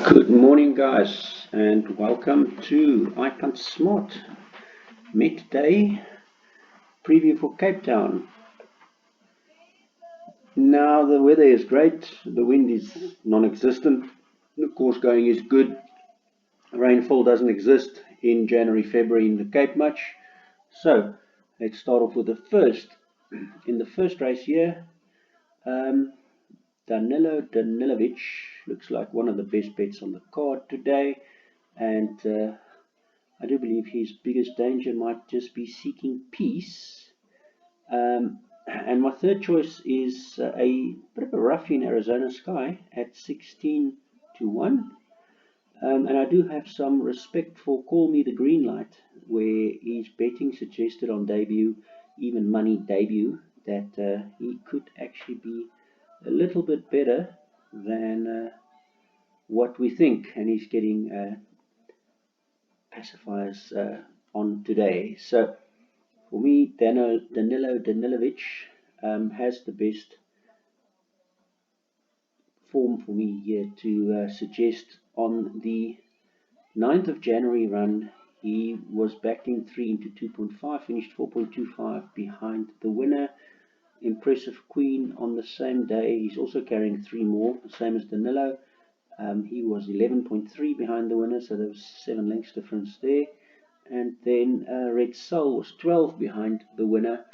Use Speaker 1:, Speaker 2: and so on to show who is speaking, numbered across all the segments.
Speaker 1: Good morning, guys, and welcome to Icon Smart midday preview for Cape Town. Now the weather is great, the wind is non-existent, the course going is good. Rainfall doesn't exist in January, February in the Cape much. So let's start off with the first. In the first race here, Danilo Danilovic looks like one of the best bets on the card today, and I do believe his biggest danger might just be Seeking Peace. And my third choice is a bit of a roughie in Arizona Sky at 16 to 1. And I do have some respect for Call Me the Green Light, where his betting suggested on debut, even money debut, that he could actually be a little bit better than what we think, and he's getting pacifiers on today. So for me, Danilo Danilovic has the best form for me here to suggest on the 9th of January run. He was backed in 3 into 2.5, finished 4.25 behind the winner. Impressive Queen on the same day. He's also carrying 3 more, the same as Danilo. He was 11.3 behind the winner, so there was 7 lengths difference there. And then Red Soul was 12 behind the winner,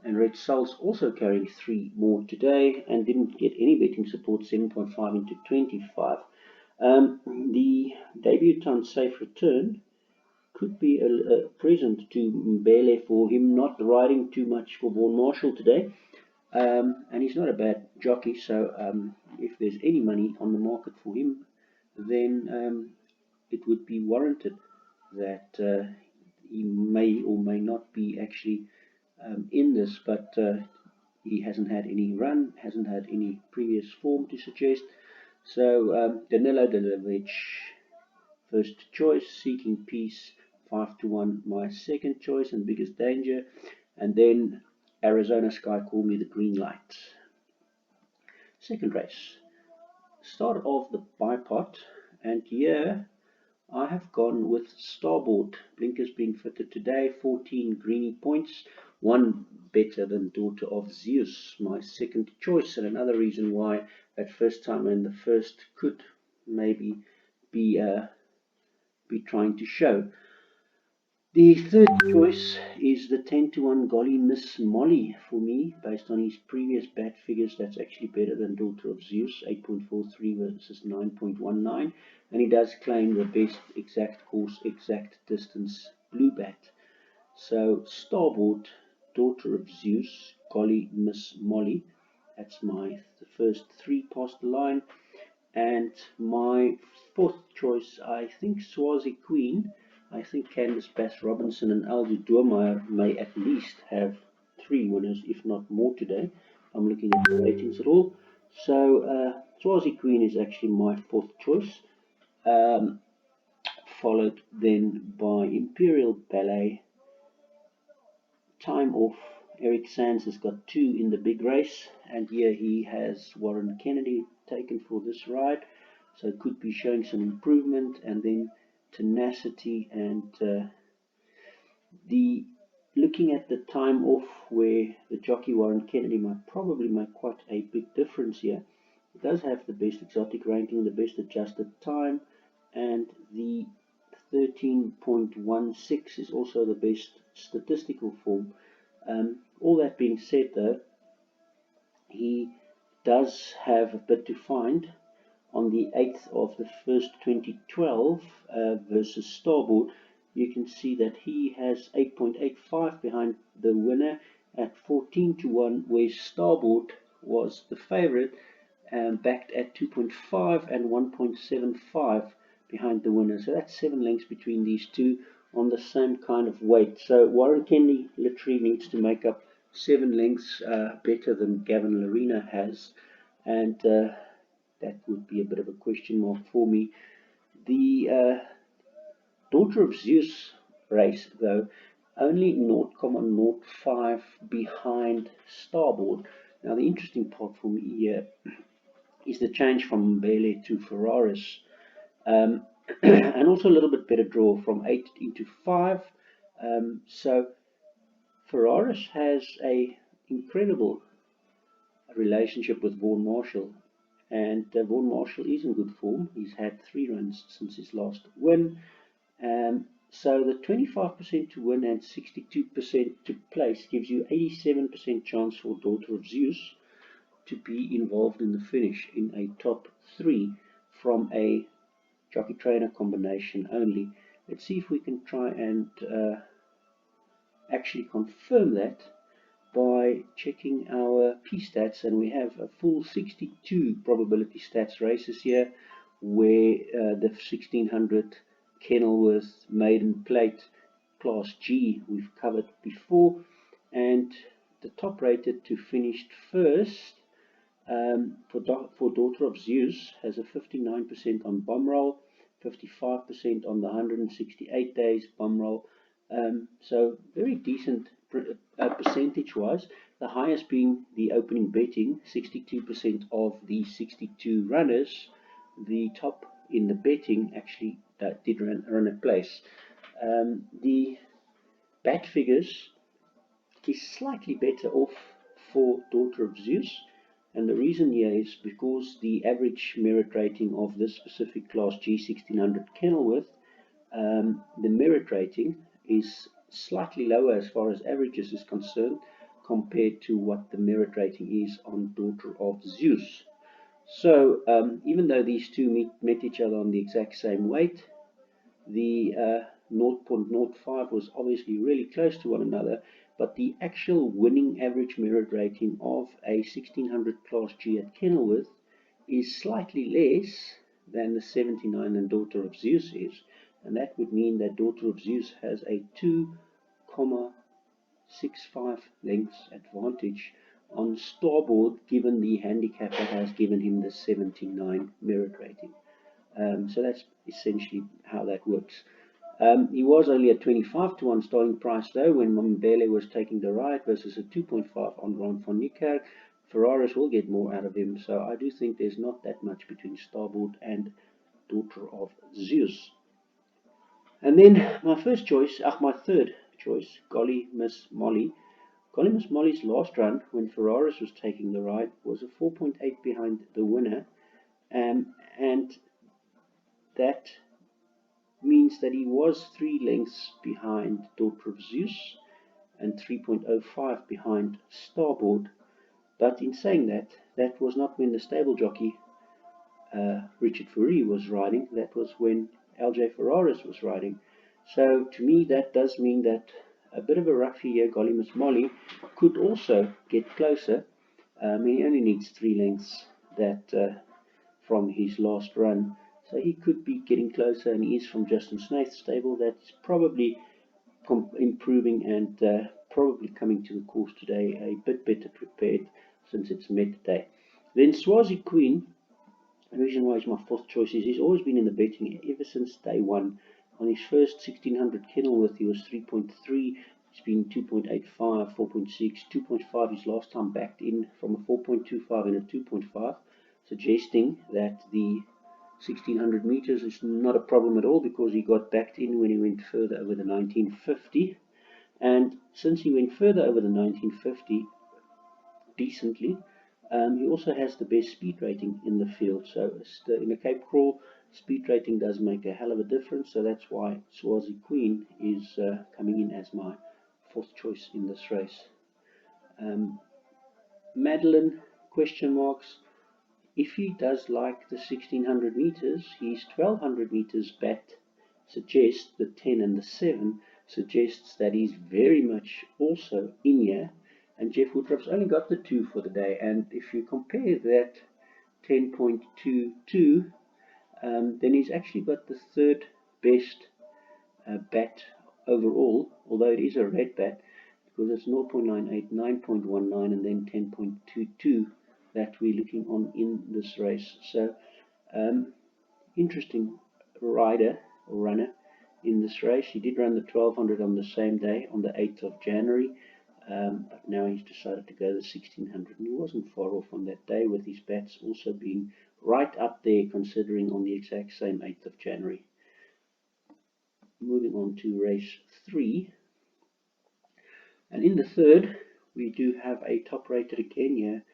Speaker 1: and Red Soul's also carrying 3 more today and didn't get any betting support, 7.5 into 25. The debutant Safe Return could be a present to Mbele for him not riding too much for Vaughan Marshall today. And he's not a bad jockey, so if there's any money on the market for him, then it would be warranted that he may or may not be actually in this, but he hasn't had any run, hasn't had any previous form to suggest. So Danilo Danilovic, first choice. Seeking Peace, 5 to 1, my second choice and biggest danger. And then Arizona Sky, Call Me the Green Light. Second race, start off the bipod, and here I have gone with Starboard. Blinkers being fitted today, 14 greeny points, 1 better than Daughter of Zeus, my second choice, and another reason why that first time and the first could maybe be trying to show. The third choice is the 10 to 1 Golly Miss Molly for me, based on his previous bat figures. That's actually better than Daughter of Zeus, 8.43 versus 9.19, and he does claim the best exact course, exact distance blue bat. So Starboard, Daughter of Zeus, Golly Miss Molly, that's the first 3 past the line. And my fourth choice, I think Swazi Queen. I think Candice Bass Robinson and Aldo Doormeyer may at least have 3 winners, if not more today. I'm looking at the ratings at all. So Swazi Queen is actually my fourth choice, followed then by Imperial Ballet. Time Off. Eric Sands has got 2 in the big race, and here he has Warren Kennedy taken for this ride, so could be showing some improvement. And then Tenacity, and the looking at the Time Off, where the jockey Warren Kennedy might probably make quite a big difference here. It does have the best exotic ranking, the best adjusted time, and the 13.16 is also the best statistical form. All that being said, though, he does have a bit to find. On the 8th of the 1st 2012 versus Starboard, you can see that he has 8.85 behind the winner at 14 to 1, where Starboard was the favorite, backed at 2.5 and 1.75 behind the winner. So that's 7 lengths between these two on the same kind of weight. So Warren Kennedy literally needs to make up 7 lengths better than Gavin Larena has, and that would be a bit of a question mark for me. The Daughter of Zeus race, though, only 0.05 behind Starboard. Now, the interesting part for me here is the change from Mbele to Ferraris. And also a little bit better draw from 8 into 5. So Ferraris has a incredible relationship with Vaughan Marshall, and Vaughan Marshall is in good form. He's had 3 runs since his last win. So the 25% to win and 62% to place gives you 87% chance for Daughter of Zeus to be involved in the finish in a top 3 from a jockey trainer combination only. Let's see if we can try and actually confirm that by checking our P-stats, and we have a full 62 probability stats races here, where the 1600 Kenilworth Maiden Plate Class G we've covered before, and the top rated to finished first for Daughter of Zeus has a 59% on bomb roll, 55% on the 168 days bomb roll. So very decent percentage wise, the highest being the opening betting, 62% of the 62 runners. The top in the betting actually did run a place. The bat figures is slightly better off for Daughter of Zeus, and the reason here is because the average merit rating of this specific Class G 1600 Kenilworth, the merit rating is slightly lower as far as averages is concerned compared to what the merit rating is on Daughter of Zeus. So even though these two met each other on the exact same weight, the 0.05 was obviously really close to one another, but the actual winning average merit rating of a 1600 Class G at Kenilworth is slightly less than the 79 and Daughter of Zeus is, and that would mean that Daughter of Zeus has a 2.65 lengths advantage on starboard, given the handicap that has given him the 79 merit rating. So that's essentially how that works. He was only at 25 to 1 starting price though when Mbele was taking the ride versus a 2.5 on Ron van Niekerk. Ferraris will get more out of him, so I do think there's not that much between starboard and Daughter of Zeus. And then my third choice, Golly Miss Molly. Golly Miss Molly's last run when Ferraris was taking the ride was a 4.8 behind the winner, and that means that he was 3 lengths behind Daughter of Zeus and 3.05 behind Starboard. But in saying that, that was not when the stable jockey Richard Fourie was riding, that was when LJ Ferraris was riding. So to me that does mean that a bit of a roughie here, Golly Miss Molly, could also get closer. He only needs 3 lengths that from his last run. So he could be getting closer, and he is from Justin Snaith's stable. That's probably improving and probably coming to the course today a bit better prepared since it's Met Day. Then Swazi Queen, the reason why he's my 4th choice is he's always been in the betting ever since day 1. On his first 1600 Kenilworth he was 3.3, it's been 2.85, 4.6, 2.5 his last time backed in from a 4.25 and a 2.5, suggesting that the 1600 meters is not a problem at all because he got backed in when he went further over the 1950, and since he went further over the 1950 decently, he also has the best speed rating in the field. So in a Cape Crawl, speed rating does make a hell of a difference, so that's why Swazi Queen is coming in as my 4th choice in this race. Madeline, question marks. If he does like the 1600 meters, his 1200 meters bat suggests the 10 and the 7 suggests that he's very much also in here, and Jeff Woodruff's only got the 2 for the day. And if you compare that 10.22, then he's actually got the 3rd best bat overall, although it is a red bat, because it's 0.98, 9.19, and then 10.22 that we're looking on in this race. So interesting rider or runner in this race. He did run the 1200 on the same day, on the 8th of January. but now he's decided to go the 1600, and he wasn't far off on that day, with his bats also being right up there, considering on the exact same 8th of January. Moving on to race 3, and in the third we do have a top rated again here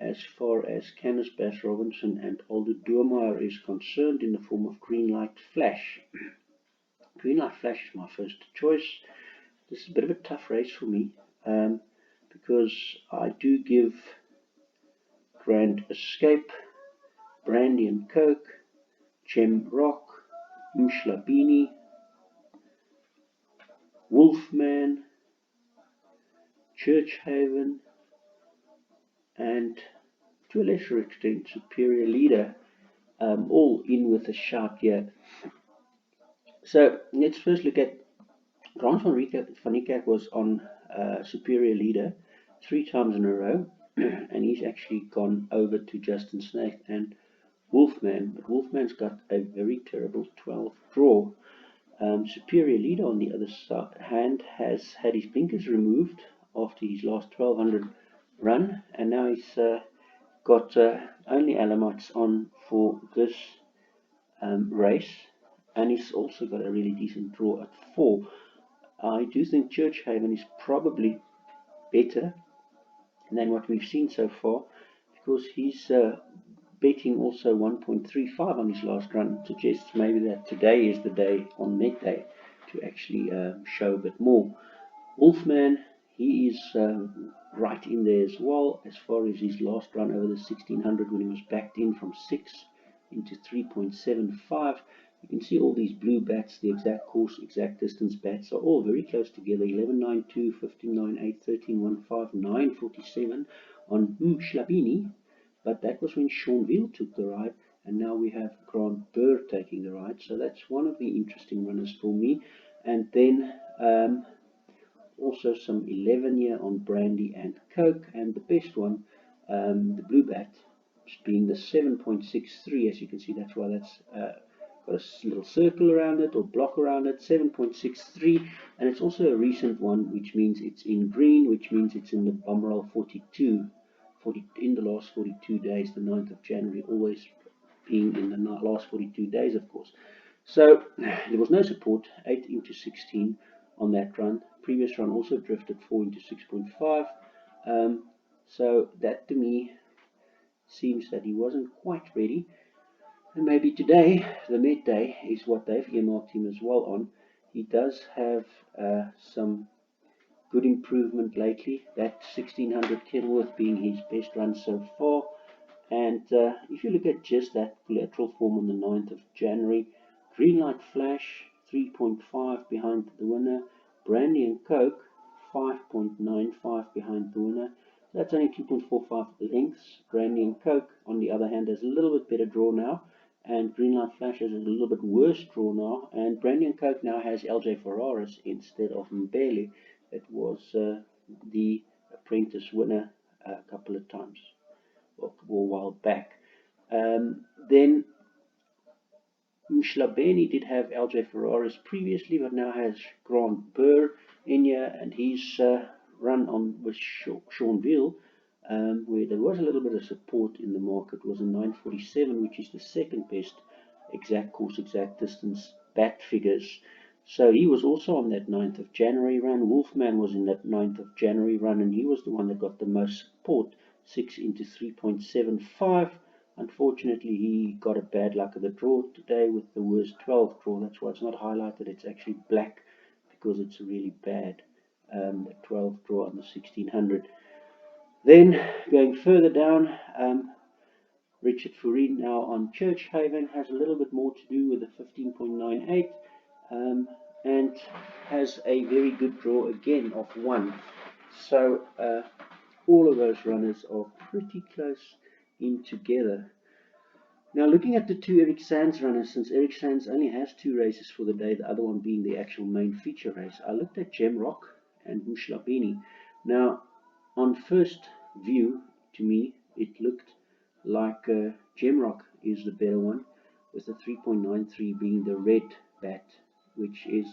Speaker 1: as far as Canis Bass Robinson and Aldo Doormeyer is concerned, in the form of Green Light Flash. Green Light Flash is my first choice. This is a bit of a tough race for me, because I do give Grand Escape, Brandy and Coke, Gem Rock, Mshlabini, Wolfman, Churchhaven, and to a lesser extent Superior Leader, all in with a shout here. So let's first look at Grant van Niekerk was on Superior Leader 3 times in a row, and he's actually gone over to Justin Snake and Wolfman, but Wolfman's got a very terrible 12 draw. Superior Leader, on the other hand, has had his blinkers removed after his last 1200 run, and now he's got only Alamites on for this race, and he's also got a really decent draw at 4. I do think Churchhaven is probably better than what we've seen so far, because he's betting also 1.35 on his last run. Suggests maybe that today is the day on net day to actually show a bit more. Wolfman, he is right in there as well, as far as his last run over the 1600, when he was backed in from 6 into 3.75. You can see all these blue bats, the exact course, exact distance bats, are all very close together. 11.92, 15.98, 13.15, 9.47 on Mshlabini, but that was when Sean Veal took the ride, and now we have Grant Burr taking the ride. So that's one of the interesting runners for me. And then also some 11 here on Brandy and Coke, and the best one, the Blue Bat, being the 7.63. As you can see, that's why that's got a little circle around it, or block around it, 7.63, and it's also a recent one, which means it's in green, which means it's in the Bumroll 42, in the last 42 days, the 9th of January, always being in the last 42 days, of course. So there was no support, 8 into 16 on that run. Previous run also drifted 4 into 6.5. So that to me seems that he wasn't quite ready. And maybe today, the net day, is what they've earmarked him as well on. He does have some good improvement lately. That 1600 Kenilworth being his best run so far. And if you look at just that collateral form on the 9th of January, Green Light Flash 3.5 behind the winner, Brandy and Coke 5.95 behind the winner. That's only 2.45 lengths. Brandy and Coke, on the other hand, has a little bit better draw now, and Green Light Flash has a little bit worse draw now, and Brandy and Coke now has LJ Ferraris instead of Mbele. It was the apprentice winner a couple of times, or a while back. Then Mshlabeni did have LJ Ferraris previously, but now has Grant Burr in here, and he's run on with Sean Veal, where there was a little bit of support in the market, was a 9.47, which is the second best exact course, exact distance bat figures. So he was also on that 9th of January run. Wolfman was in that 9th of January run, and he was the one that got the most support, 6 into 3.75. Unfortunately, he got a bad luck of the draw today with the worst 12 draw. That's why it's not highlighted. It's actually black because it's really bad, the 12 draw on the 1600. Then going further down, Richard Fourie now on Churchhaven has a little bit more to do with the 15.98, and has a very good draw again of 1. So all of those runners are pretty close in together. Now looking at the two Eric Sands runners, since Eric Sands only has 2 races for the day, the other one being the actual main feature race, I looked at Gem Rock and Mshlabeni. Now on first view, to me, it looked like Gem Rock is the better one, with the 3.93 being the red bat, which is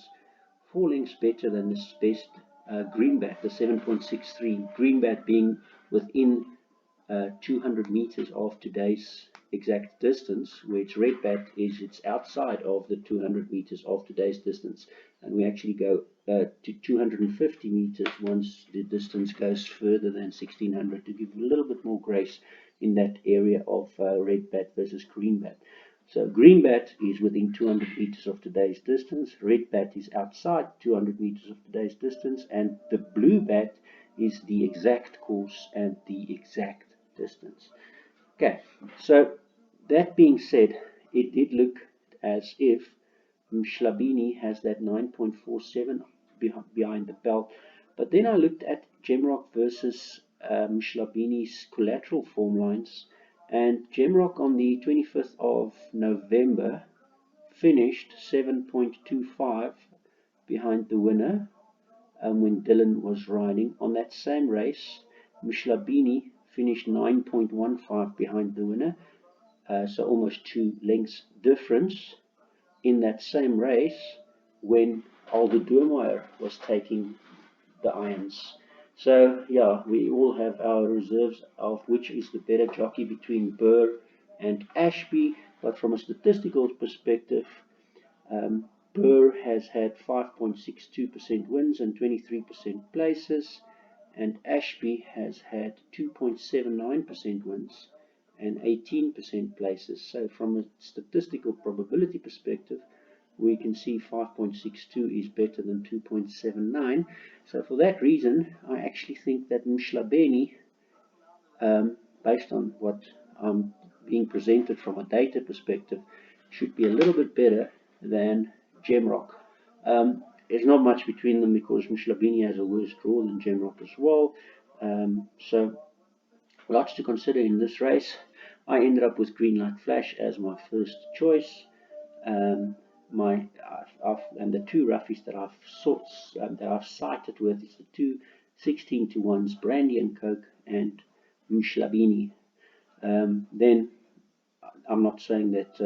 Speaker 1: 4 lengths better than this best Greenbat, the 7.63. Greenbat being within 200 meters of today's exact distance, which Redbat it's outside of the 200 meters of today's distance, and we actually go to 250 meters once the distance goes further than 1600 to give a little bit more grace in that area of Redbat versus Greenbat. So Greenbat is within 200 meters of today's distance, Redbat is outside 200 meters of today's distance, and the Bluebat is the exact course and the exact distance. Okay, so that being said, it did look as if Mshlabini has that 9.47 behind the belt, but then I looked at Gemrock versus Mshlabini's collateral form lines, and Gemrock on the 25th of November finished 7.25 behind the winner when Dylan was riding. On that same race, Mshlabini finished 9.15 behind the winner, so almost 2 lengths difference in that same race when Aldo Doormeyer was taking the irons. So yeah, we all have our reserves of which is the better jockey between Burr and Ashby, but from a statistical perspective, Burr has had 5.62% wins and 23% places, and Ashby has had 2.79% wins and 18% places. So from a statistical probability perspective, we can see 5.62 is better than 2.79. So for that reason, I actually think that Mshlabeni, based on what I'm being presented from a data perspective, should be a little bit better than Gemrock. There's not much between them because Mshlabeni has a worse draw than Gemrock as well. So lots to consider in this race. I ended up with Green Light Flash as my first choice. And the two roughies that I've cited with is the two 16 to 1s, Brandy and Coke and Mshlabini. Then I'm not saying that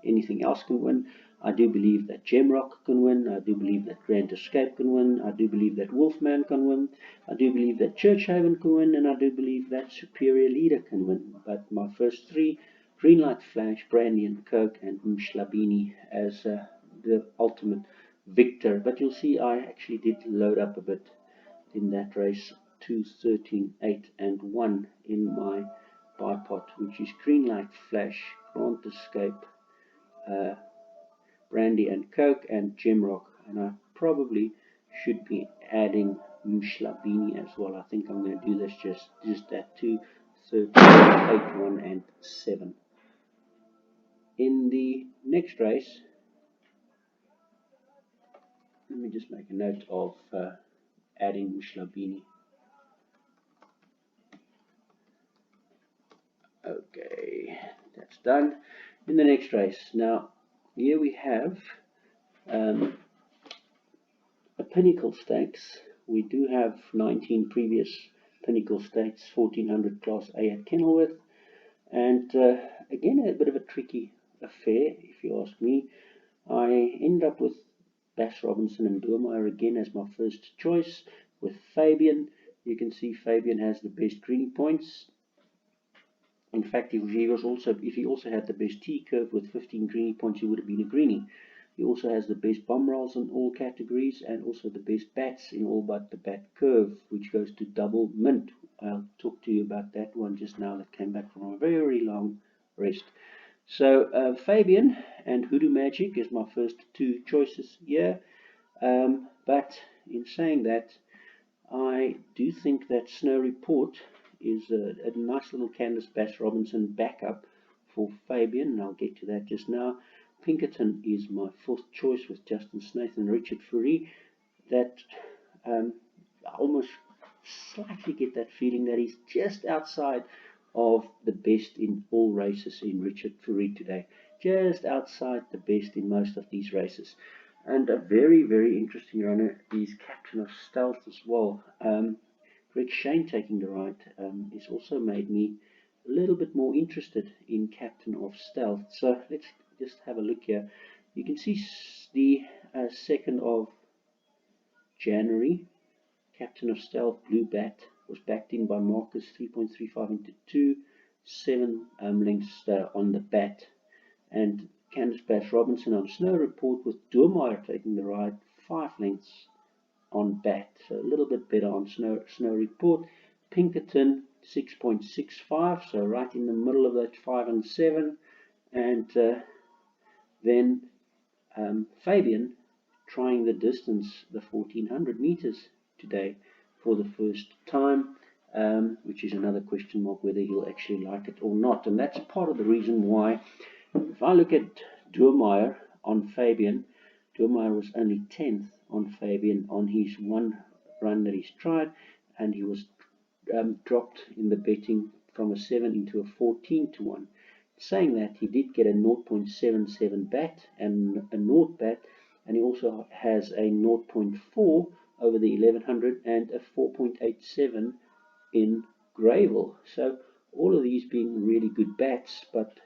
Speaker 1: anything else can win. I do believe that Gemrock can win. I do believe that Grand Escape can win. I do believe that Wolfman can win. I do believe that Churchhaven can win. And I do believe that Superior Leader can win. But my first three, Green Light Flash, Brandy and Coke, and Mshlabini as the ultimate victor. But you'll see I actually did load up a bit in that race. 2, 13, 8 and 1 in my bipod, which is Green Light Flash, Grand Escape, Brandy and Coke, and Gemrock. And I probably should be adding Mshlabini as well. I think I'm going to do this just that 2, 13, 8, 1 and 7. In the next race, let me just make a note of adding Mshlabini. Okay, that's done. In the next race, now here we have a Pinnacle Stakes. We do have 19 previous Pinnacle Stakes, 1400 Class A at Kenilworth, and again a bit of a tricky affair if you ask me. I end up with Bass Robinson and Doormeyer again as my first choice with Fabian. You can see Fabian has the best greenie points. In fact, if he also had the best T curve with 15 greenie points, he would have been a greenie. He also has the best bum rolls in all categories and also the best bats in all but the bat curve, which goes to double mint. I'll talk to you about that one just now that came back from a very long rest. So Fabian and Hoodoo Magic is my first two choices here. But in saying that, I do think that Snow Report is a nice little Candice Bass Robinson backup for Fabian, and I'll get to that just now. Pinkerton is my fourth choice with Justin Snaith and Richard Fourie. That I almost slightly get that feeling that he's just outside of the best in all races in Richard Fourie today. Just outside the best in most of these races. And a very interesting runner is Captain of Stealth as well. Greg Shane taking the ride has also made me a little bit more interested in Captain of Stealth. So let's just have a look here. You can see the 2nd of January Captain of Stealth, Blue Bat, was backed in by Marcus 3.35 into 2, 7 lengths on the bat. And Candice Bass Robinson on Snow Report with Doormeyer taking the ride 5 lengths on bat. So a little bit better on Snow Report. Pinkerton 6.65, so right in the middle of that 5 and 7. And then Fabian trying the distance, the 1400 meters today for the first time, which is another question mark whether he'll actually like it or not. And that's part of the reason why, if I look at Doormeyer on Fabian, Doormeyer was only 10th on Fabian on his one run that he's tried, and he was dropped in the betting from a 7 into a 14 to 1. Saying that, he did get a 0.77 bat and a naught bat, and he also has a 0.4 over the 1100 and a 4.87 in Gravel. So all of these being really good bats, but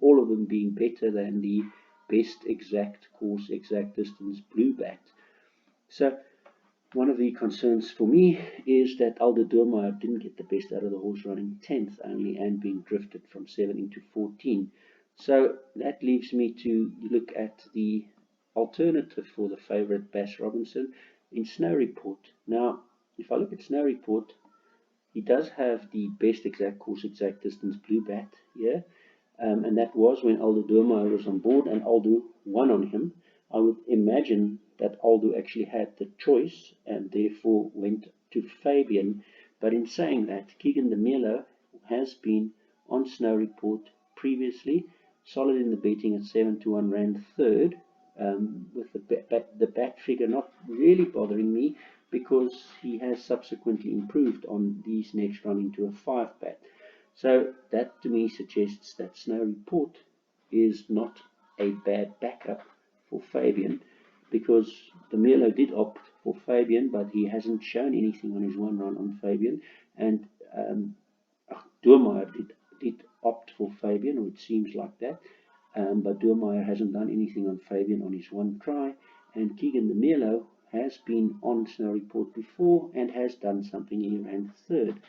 Speaker 1: all of them being better than the best exact course, exact distance Blue Bat. So one of the concerns for me is that Aldo Doormeyer didn't get the best out of the horse, running 10th only and being drifted from 7 into 14. So that leaves me to look at the alternative for the favourite Bass Robinson in Snow Report. Now, if I look at Snow Report, he does have the best exact course, exact distance Blue Bat here, and that was when Aldo Doormeyer was on board and Aldo won on him. I would imagine that Aldo actually had the choice and therefore went to Fabian. But in saying that, Keegan de Melo has been on Snow Report previously, solid in the betting at 7 to 1, ran third, with the bat figure not really bothering me because he has subsequently improved on these next run into a 5 bat. So that to me suggests that Snow Report is not a bad backup for Fabian, because de Melo did opt for Fabian, but he hasn't shown anything on his one run on Fabian, and Doormeyer did opt for Fabian, or it seems like that, but Doormeyer hasn't done anything on Fabian on his one try, and Keegan de Melo has been on Snow Report before and has done something. He ran third.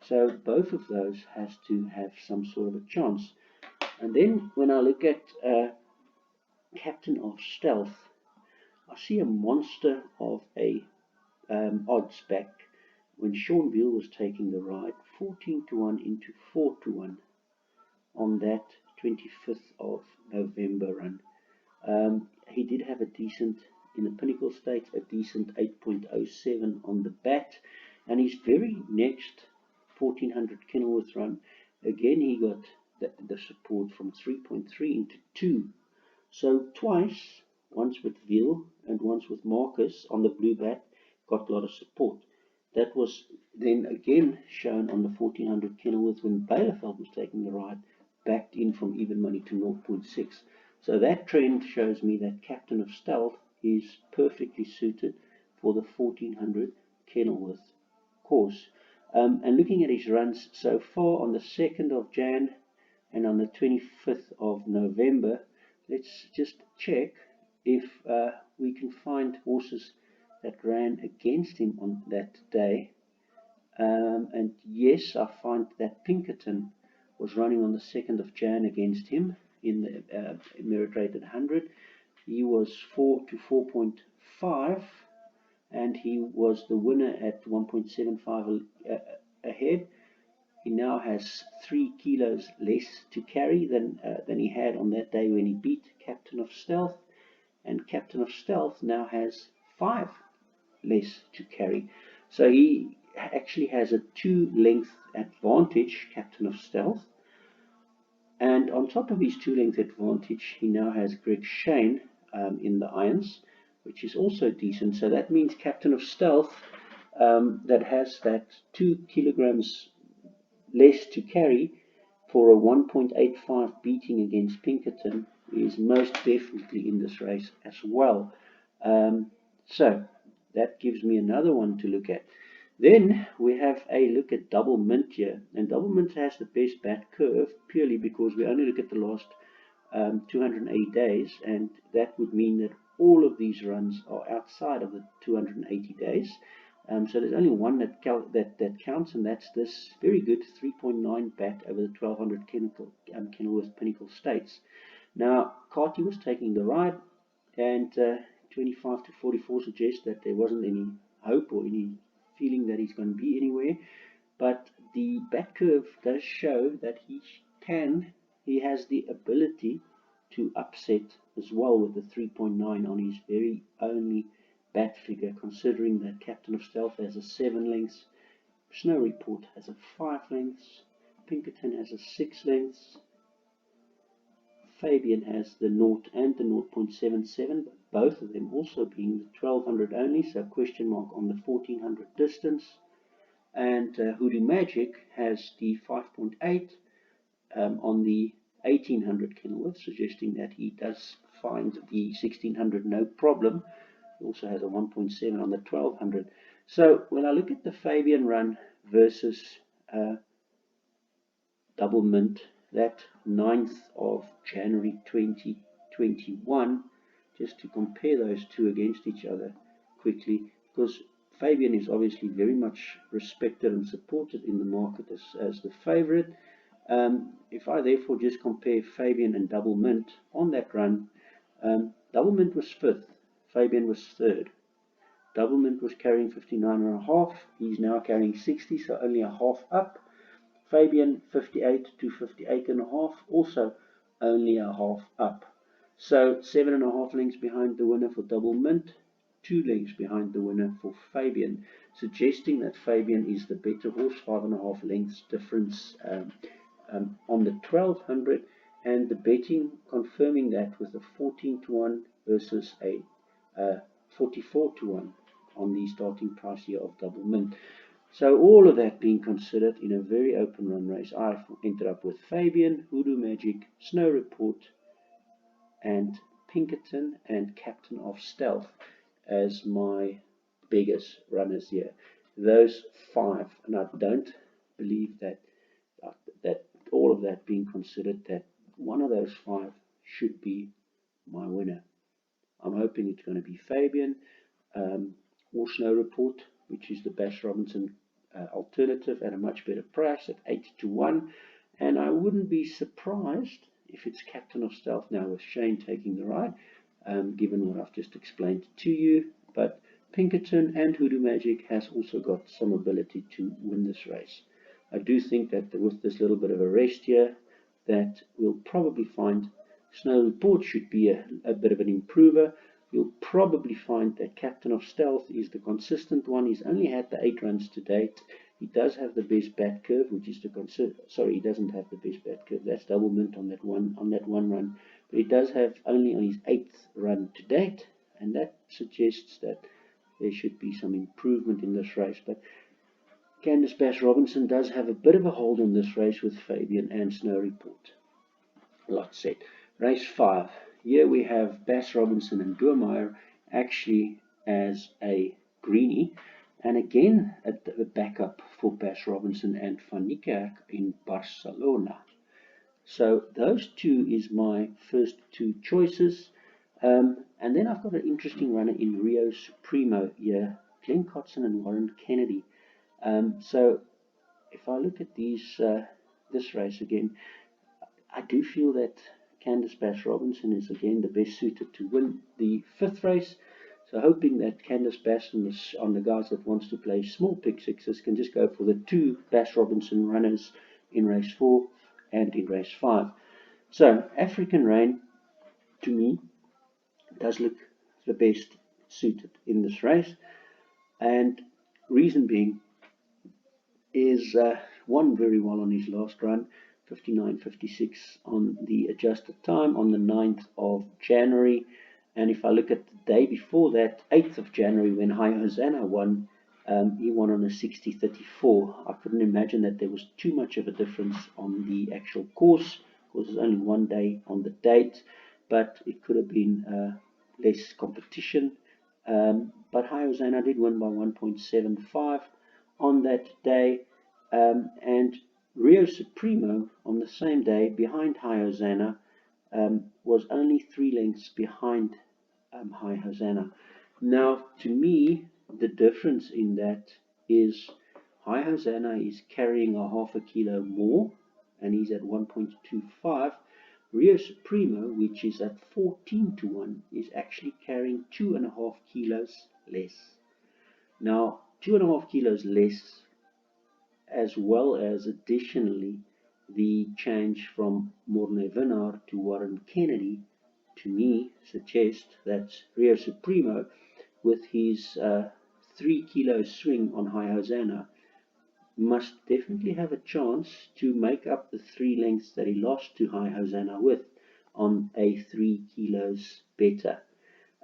Speaker 1: So both of those has to have some sort of a chance. And then when I look at Captain of Stealth, I see a monster of a odds back when Sean Veal was taking the ride, 14 to 1 into 4 to 1 on that 25th of November run. He did have a decent, in the Pinnacle Stakes, a decent 8.07 on the bat, and his very next 1400 Kenilworth run, again he got the support from 3.3 into 2. So twice, once with Veal and once with Marcus on the Blue Bat, got a lot of support. That was then again shown on the 1400 Kenilworth when Bielefeld was taking the ride, backed in from even money to 0.6. So that trend shows me that Captain of Stealth is perfectly suited for the 1400 Kenilworth course. And looking at his runs so far on the 2nd of Jan and on the 25th of November, let's just check if we can find horses that ran against him on that day. And yes, I find that Pinkerton was running on the 2nd of Jan against him in the merit rated 100. He was 4 to 4.5, and he was the winner at 1.75 ahead. He now has 3 kilos less to carry than he had on that day when he beat Captain of Stealth, and Captain of Stealth now has 5 less to carry. So he actually has a 2-length advantage, Captain of Stealth. And on top of his 2-length advantage, he now has Greg Shane in the irons, which is also decent. So that means Captain of Stealth, that has that 2 kilograms less to carry for a 1.85 beating against Pinkerton, is most definitely in this race as well. So that gives me another one to look at. Then we have a look at Double Mint here, and Double Mint has the best bat curve purely because we only look at the last 280 days, and that would mean that all of these runs are outside of the 280 days. So there's only one that counts, and that's this very good 3.9 bat over the 1200 Kenilworth Pinnacle States. Now, Carty was taking the ride, and 25 to 44 suggests that there wasn't any hope or any feeling that he's going to be anywhere. But the bat curve does show that he has the ability to upset as well with the 3.9 on his very only bat figure, considering that Captain of Stealth has a 7 lengths, Snow Report has a 5 lengths, Pinkerton has a 6 lengths, Fabian has the 0 and the 0.77, but both of them also being the 1200 only, so question mark on the 1400 distance. And Hoodoo Magic has the 5.8 on the 1800 Kenilworth, suggesting that he does find the 1600 no problem. He also has a 1.7 on the 1200. So when I look at the Fabian run versus Double Mint, that 9th of January 2021, just to compare those two against each other quickly, because Fabian is obviously very much respected and supported in the market as the favorite. If I therefore just compare Fabian and Double Mint on that run, Double Mint was 5th, Fabian was 3rd. Double Mint was carrying 59.5, he's now carrying 60, so only a half up. Fabian 58 to 58.5, also only a half up. So 7.5 lengths behind the winner for Double Mint, 2 lengths behind the winner for Fabian, suggesting that Fabian is the better horse, 5.5 lengths difference on the 1200, and the betting confirming that with a 14 to 1 versus a 44 to 1 on the starting price here of Double Mint. So all of that being considered in a very open run race, I've ended up with Fabian, Hoodoo Magic, Snow Report, and Pinkerton and Captain of Stealth as my biggest runners here. Those 5, and I don't believe that all of that being considered, that one of those 5 should be my winner. I'm hoping it's going to be Fabian or Snow Report, which is the Bash Robinson alternative at a much better price at 8 to 1. And I wouldn't be surprised if it's Captain of Stealth now with Shane taking the ride, given what I've just explained to you. But Pinkerton and Hoodoo Magic has also got some ability to win this race. I do think that with this little bit of a rest here, that we'll probably find Snow Report should be a bit of an improver. You'll probably find that Captain of Stealth is the consistent one. He's only had the 8 runs to date. He does have the best bat curve, which is he doesn't have the best bat curve. That's Double Mint on that one run. But he does have only on his 8th run to date, and that suggests that there should be some improvement in this race. But Candice Bash Robinson does have a bit of a hold on this race with Fabian and Snow Report. Lot said. Race 5. Here we have Bass Robinson and Doormeyer actually as a greenie, and again at the backup for Bass Robinson and Van Niekerk in Barcelona. So those 2 is my first 2 choices. And then I've got an interesting runner in Rio Supremo here, Glenn Cotson and Warren Kennedy. So if I look at this race again, I do feel that Candice Bash Robinson is again the best suited to win the 5th race. So hoping that Candice Bash on the guys that wants to play small pick sixes can just go for the 2 Bash Robinson runners in race 4 and in race 5. So African Rain, to me, does look the best suited in this race, and reason being is won very well on his last run, 59.56 on the adjusted time on the 9th of January. And if I look at the day before that, 8th of January, when High Hosanna won, he won on a 60.34. I couldn't imagine that there was too much of a difference on the actual course, because there's only one day on the date, but it could have been less competition. But High Hosanna did win by 1.75 on that day, and Rio Supremo on the same day behind High Hosanna was only 3 lengths behind High Hosanna. Now, to me, the difference in that is High Hosanna is carrying a half a kilo more, and he's at 1.25. Rio Supremo, which is at 14 to 1, is actually carrying 2.5 kilos less. Now, 2.5 kilos less, as well as additionally the change from Morne Vinard to Warren Kennedy, to me suggests that Rio Supremo, with his 3 kilo swing on High Hosanna, must definitely have a chance to make up the 3 lengths that he lost to High Hosanna with on a 3 kilos better.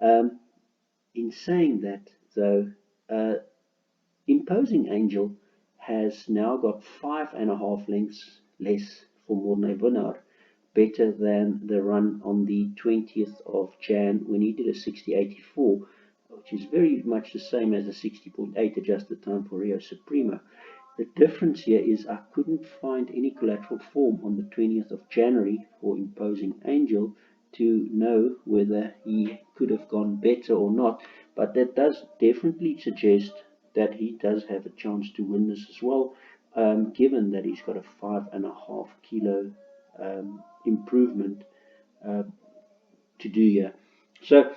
Speaker 1: In saying that, though, Imposing Angel has now got 5.5 lengths less for Morne Vinard, better than the run on the 20th of Jan when he did a 60.84, which is very much the same as the 60.8 adjusted time for Rio Supremo. The difference here is I couldn't find any collateral form on the 20th of January for Imposing Angel to know whether he could have gone better or not, but that does definitely suggest that he does have a chance to win this as well, given that he's got a 5.5 kilo improvement to do here. So,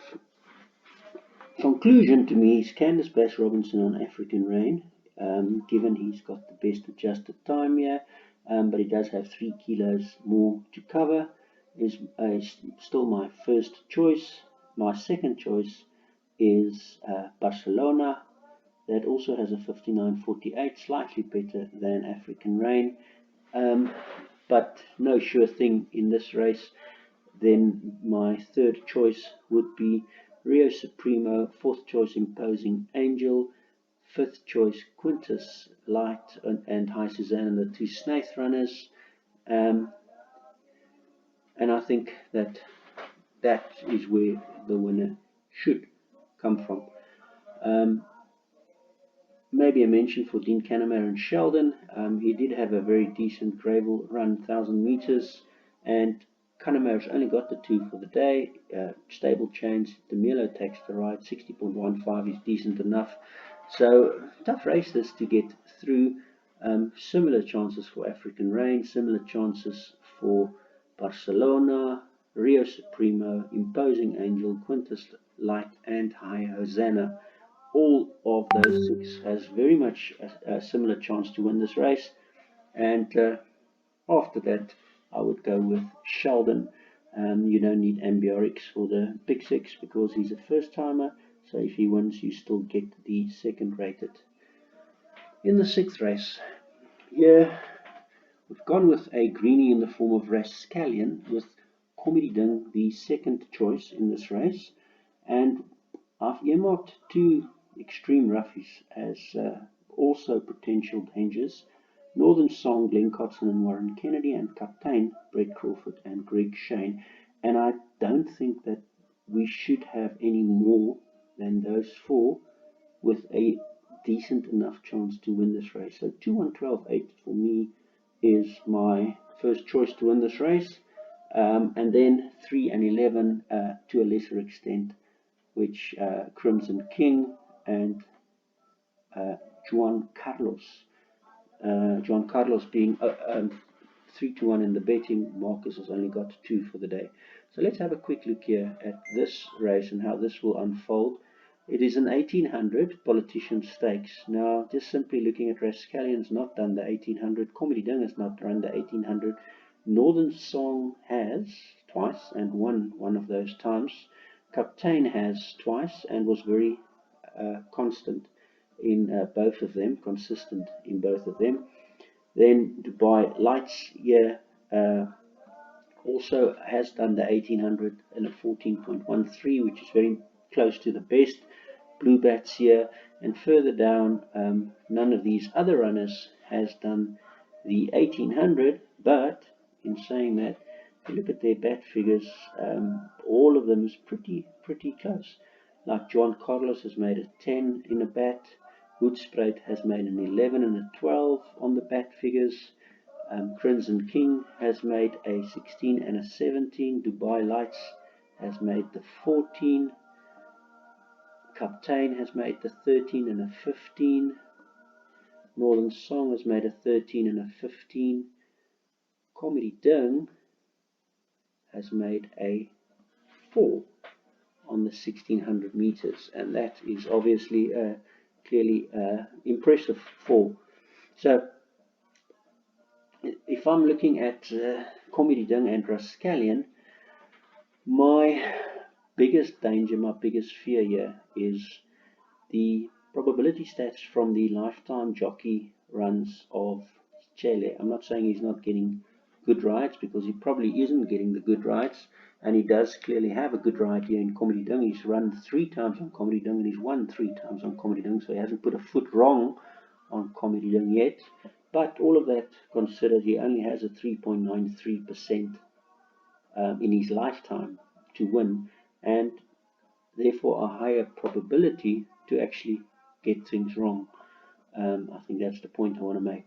Speaker 1: conclusion to me is Candice Bass Robinson on African Rain, given he's got the best adjusted time here, but he does have 3 kilos more to cover, is still my first choice. My second choice is Barcelona. That also has a 59.48, slightly better than African Rain, but no sure thing in this race. Then my third choice would be Rio Supremo, fourth choice Imposing Angel, fifth choice Quintus Light and High Susanna, the 2 Snaith runners, and I think that is where the winner should come from. Maybe a mention for Dean Canamere and Sheldon. He did have a very decent gravel run, 1,000 meters, and Canamere's only got the 2 for the day. Stable change. DeMilo takes the ride, 60.15 is decent enough. So tough races to get through. Similar chances for African Rain, similar chances for Barcelona, Rio Supremo, Imposing Angel, Quintus Light, and High Hosanna. All of those 6 has very much a similar chance to win this race, and after that I would go with Sheldon. You don't need Ambiorix for the big 6 because he's a first timer, so if he wins you still get the second rated. In the 6th race, here we've gone with a greenie in the form of Rascallion, with Comedy Ding the second choice in this race, and I've earmarked 2 extreme roughies as also potential dangers: Northern Song, Glenn Cotson and Warren Kennedy, and Captain, Brett Crawford and Greg Shane. And I don't think that we should have any more than those 4 with a decent enough chance to win this race. So 2, 1, 12, 8 for me is my first choice to win this race. And then 3 and 11 to a lesser extent, which Crimson King and Juan Carlos. Juan Carlos being 3 to 1 in the betting. Marcus has only got 2 for the day. So let's have a quick look here at this race and how this will unfold. It is an 1800 Politician Stakes. Now, just simply looking at Rascallion's not done the 1800. Comedy Ding has not run the 1800. Northern Song has twice and won one of those times. Captain has twice and was very constant in both of them, consistent in both of them. Then Dubai Lights here also has done the 1800 in a 14.13, which is very close to the best. Blue Bats here, and further down, none of these other runners has done the 1800, but in saying that, if you look at their bat figures, all of them is pretty close. Like Juan Carlos has made a 10 in a bat, Hoedspruit has made an 11 and a 12 on the bat figures. Crimson King has made a 16 and a 17. Dubai Lights has made the 14. Captain has made the 13 and a 15. Northern Song has made a 13 and a 15. Comedy Ding has made a 4 on the 1600 meters, and that is obviously clearly impressive 4. So if I'm looking at Comedy Ding and Rascallion, my biggest danger, my biggest fear here is the probability stats from the lifetime jockey runs of Chele. I'm not saying he's not getting good rides, because he probably isn't getting the good rides, and he does clearly have a good ride here in Comedy Ding. He's run 3 times on Comedy Ding and he's won 3 times on Comedy Ding, so he hasn't put a foot wrong on Comedy Ding yet. But all of that considered, he only has a 3.93% in his lifetime to win, and therefore a higher probability to actually get things wrong. I think that's the point I want to make.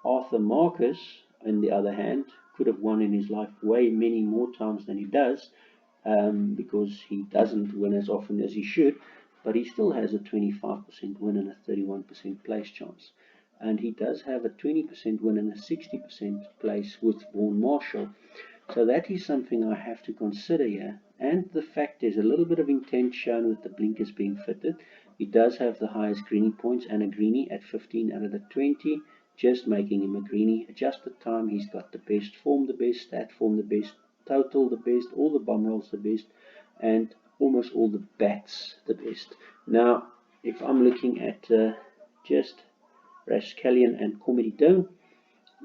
Speaker 1: Arthur Marcus, on the other hand, could have won in his life way many more times than he does, because he doesn't win as often as he should, but he still has a 25% win and a 31% place chance. And he does have a 20% win and a 60% place with Vaughan Marshall. So that is something I have to consider here. And the fact there's a little bit of intent shown with the blinkers being fitted. He does have the highest greenie points and a greenie at 15 out of the 20, just making him a greenie. Adjusted time, he's got the best form, the best stat form, the best total, the best, all the bum rolls the best, and almost all the bats the best. Now, if I'm looking at just Rascallion and Comedy Ding,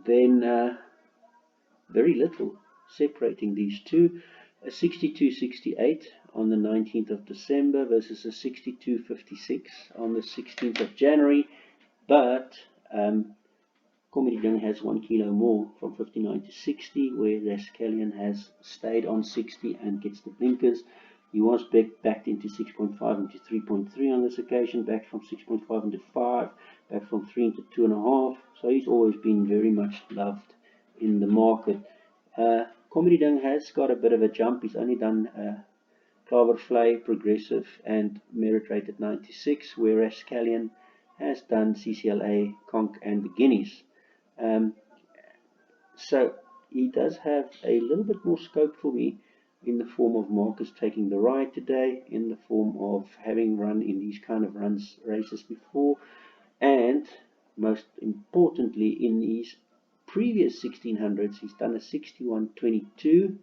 Speaker 1: then very little separating these two. A 62.68 on the 19th of December versus a 62.56 on the 16th of January, but Comedy Ding has 1 kilo more from 59 to 60, where Rascallion has stayed on 60 and gets the blinkers. He was backed into 6.5 into 3.3 on this occasion, back from 6.5 into 5, back from 3 into 2.5, so he's always been very much loved in the market. Comedy Ding has got a bit of a jump. He's only done Klavervlei, Progressive and Merit rated 96, whereas Rascallion has done CCLA, Conch and the Guineas. So he does have a little bit more scope for me, in the form of Marcus taking the ride today, in the form of having run in these kind of races before, and most importantly in these previous 1600s he's done a 61.22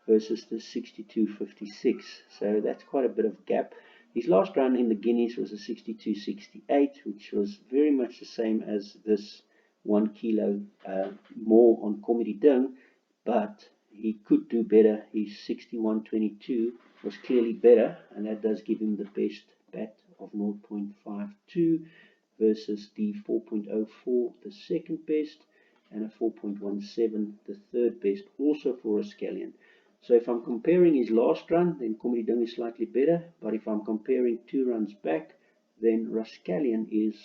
Speaker 1: versus the 62.56, so that's quite a bit of gap. His last run in the Guineas was a 62.68, which was very much the same as this 1 kilo more on Comedy Ding, but he could do better. His 61.22 was clearly better, and that does give him the best bat of 0.52 versus the 4.04, the second best, and a 4.17, the third best, also for Rascallion. So if I'm comparing his last run, then Comedy Ding is slightly better, but if I'm comparing 2 runs back, then Rascallion is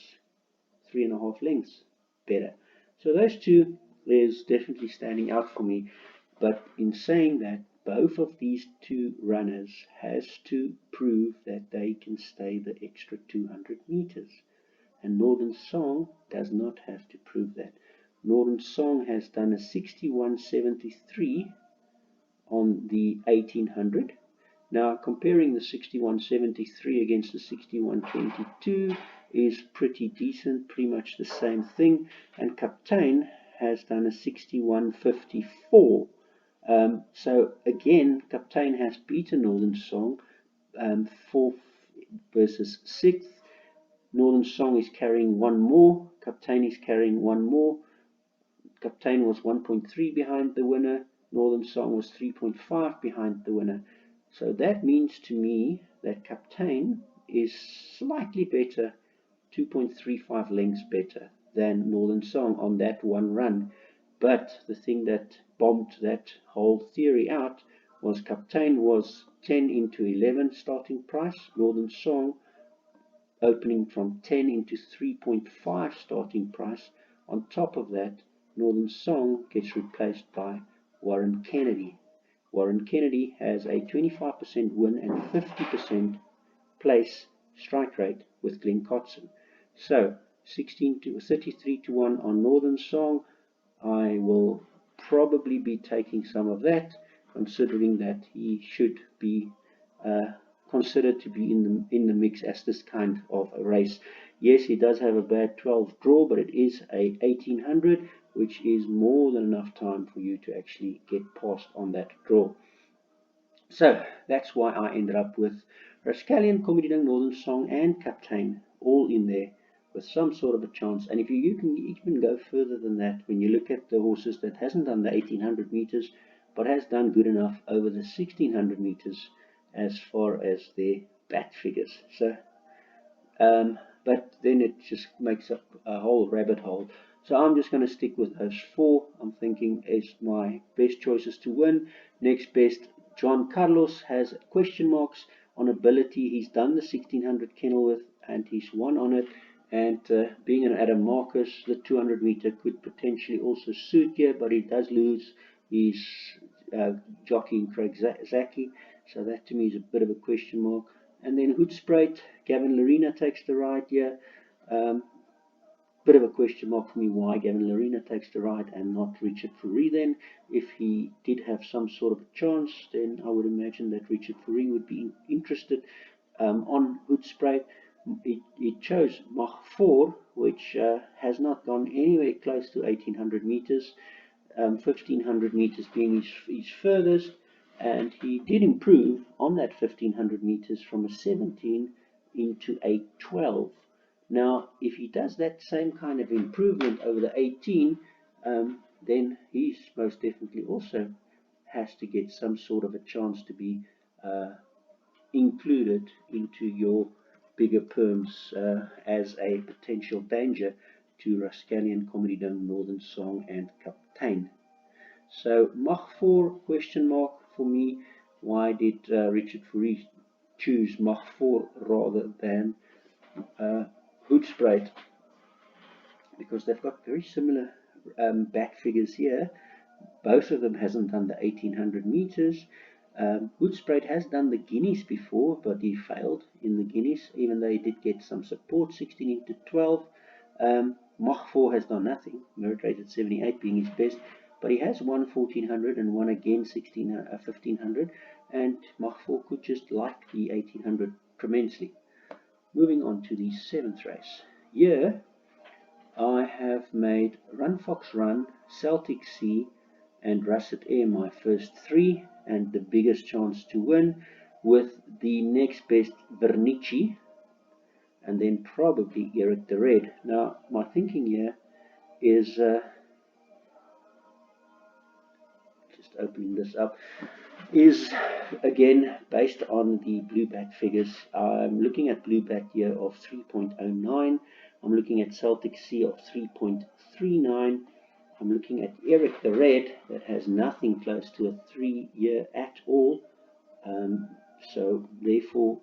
Speaker 1: 3.5 lengths better. So those two is definitely standing out for me. But in saying that, both of these two runners has to prove that they can stay the extra 200 meters. And Northern Song does not have to prove that. Northern Song has done a 61.73 on the 1800. Now comparing the 61.73 against the 61.22 is pretty decent, pretty much the same thing. And Captain has done a 61.54. So again, Captain has beaten Northern Song 4th versus 6th. Northern Song is carrying 1 more, Captain is carrying 1 more. Captain was 1.3 behind the winner, Northern Song was 3.5 behind the winner. So that means to me that Captain is slightly better, 2.35 lengths better than Northern Song on that one run. But the thing that bombed that whole theory out was Captain was 10 into 11 starting price, Northern Song opening from 10 into 3.5 starting price. On top of that, Northern Song gets replaced by Warren Kennedy. Warren Kennedy has a 25% win and 50% place strike rate with Glenn Cotson. So 33 to 1 on Northern Song. I will probably be taking some of that, considering that he should be considered to be in the mix as this kind of a race. Yes, he does have a bad 12 draw, but it is a 1800, which is more than enough time for you to actually get past on that draw. So that's why I ended up with Rascallion, Comedyding, Northern Song, and Captain all in there with some sort of a chance. And if you can even go further than that, when you look at the horses that hasn't done the 1800 meters, but has done good enough over the 1600 meters as far as their bat figures. So but then it just makes up a whole rabbit hole. So I'm just going to stick with those four. I'm thinking is my best choices to win. Next best, John Carlos has question marks on ability. He's done the 1600 Kenilworth and he's won on it. And being an Adam Marcus, the 200 meter could potentially also suit here, but he does lose his jockey Craig Zaki. So that to me is a bit of a question mark. And then Hoedspruit, Gavin Lerena takes the ride here. Bit of a question mark for me why Gavin Lerena takes the ride and not Richard Fourie then. If he did have some sort of a chance, then I would imagine that Richard Fourie would be interested on Hoedspruit. It chose Mach 4, which has not gone anywhere close to 1800 meters, 1500 meters being his furthest. And he did improve on that 1500 meters from a 17 into a 12. Now, if he does that same kind of improvement over the 18, then he's most definitely also has to get some sort of a chance to be included into your bigger perms as a potential danger to Rascallion, Comedyding, Northern Song, and Captain. So Mach 4 question mark for me. Why did Richard Fourie choose Mach 4 rather than Hoedspruit? Because they've got very similar bat figures here. Both of them hasn't done the 1800 meters. Hoedspruit has done the Guineas before, but he failed in the Guineas, even though he did get some support, 16 into 12. Mach 4 has done nothing, merit rated 78 being his best, but he has won 1400 and won again 1500, and Mach 4 could just like the 1800 tremendously. Moving on to the 7th race. Here I have made Run Fox Run, Celtic Sea, and Russet Air my first three, and the biggest chance to win, with the next best Vernici, and then probably Eric the Red. Now, my thinking here is just opening this up, is again based on the Blue Bat figures. I'm looking at Blue Bat here of 3.09. I'm looking at Celtic Sea of 3.39. I'm looking at Eric the Red that has nothing close to a 3-year at all. So therefore,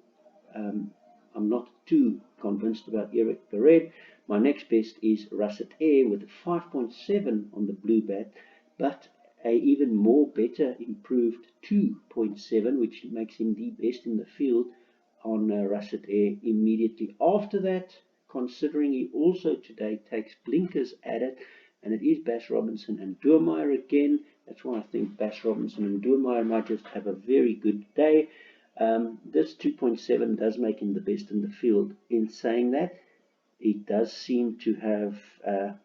Speaker 1: I'm not too convinced about Eric the Red. My next best is Russet Air with a 5.7 on the Blue Bat, but a even more better improved 2.7, which makes him the best in the field on Russet Air. Immediately after that, considering he also today takes blinkers at it, and it is Bass Robinson and Doormeyer again. That's why I think Bass Robinson and Doormeyer might just have a very good day. This 2.7 does make him the best in the field. In saying that, he does seem to have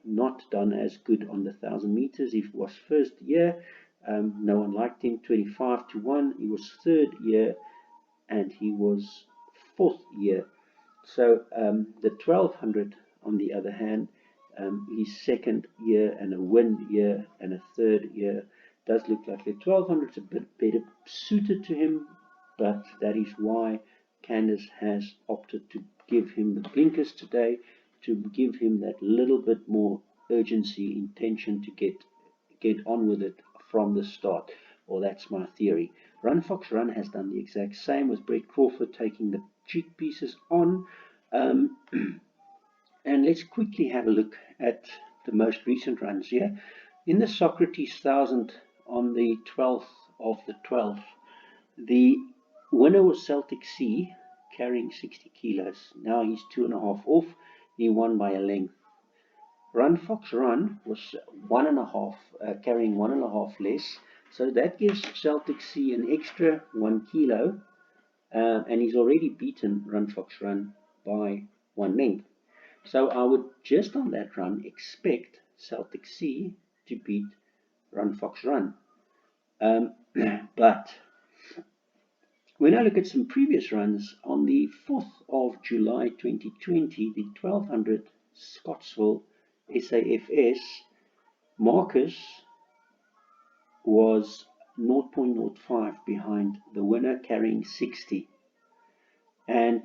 Speaker 1: not done as good on the 1000 meters. He was first year, no one liked him, 25 to 1. He was third year, and he was fourth year. So the 1200, on the other hand, his second year and a win year and a third year, does look like the 1200 is a bit better suited to him, but that is why Candace has opted to give him the blinkers today, to give him that little bit more urgency, intention to get on with it from the start. Or that's my theory. Run Fox Run has done the exact same, with Brett Crawford taking the cheek pieces on. And let's quickly have a look at the most recent runs here. In the Socrates 1000 on the 12th of the 12th, the winner was Celtic Sea, carrying 60 kilos. Now he's 2.5 off. He won by a length. Run Fox Run was 1.5, carrying 1.5 less. So that gives Celtic Sea an extra 1 kilo. And he's already beaten Run Fox Run by 1 length. So I would just on that run expect Celtic Sea to beat Run Fox Run. But when I look at some previous runs, on the 4th of July 2020, the 1200 Scottsville SAFS, Marcus was 0.05 behind the winner, carrying 60. And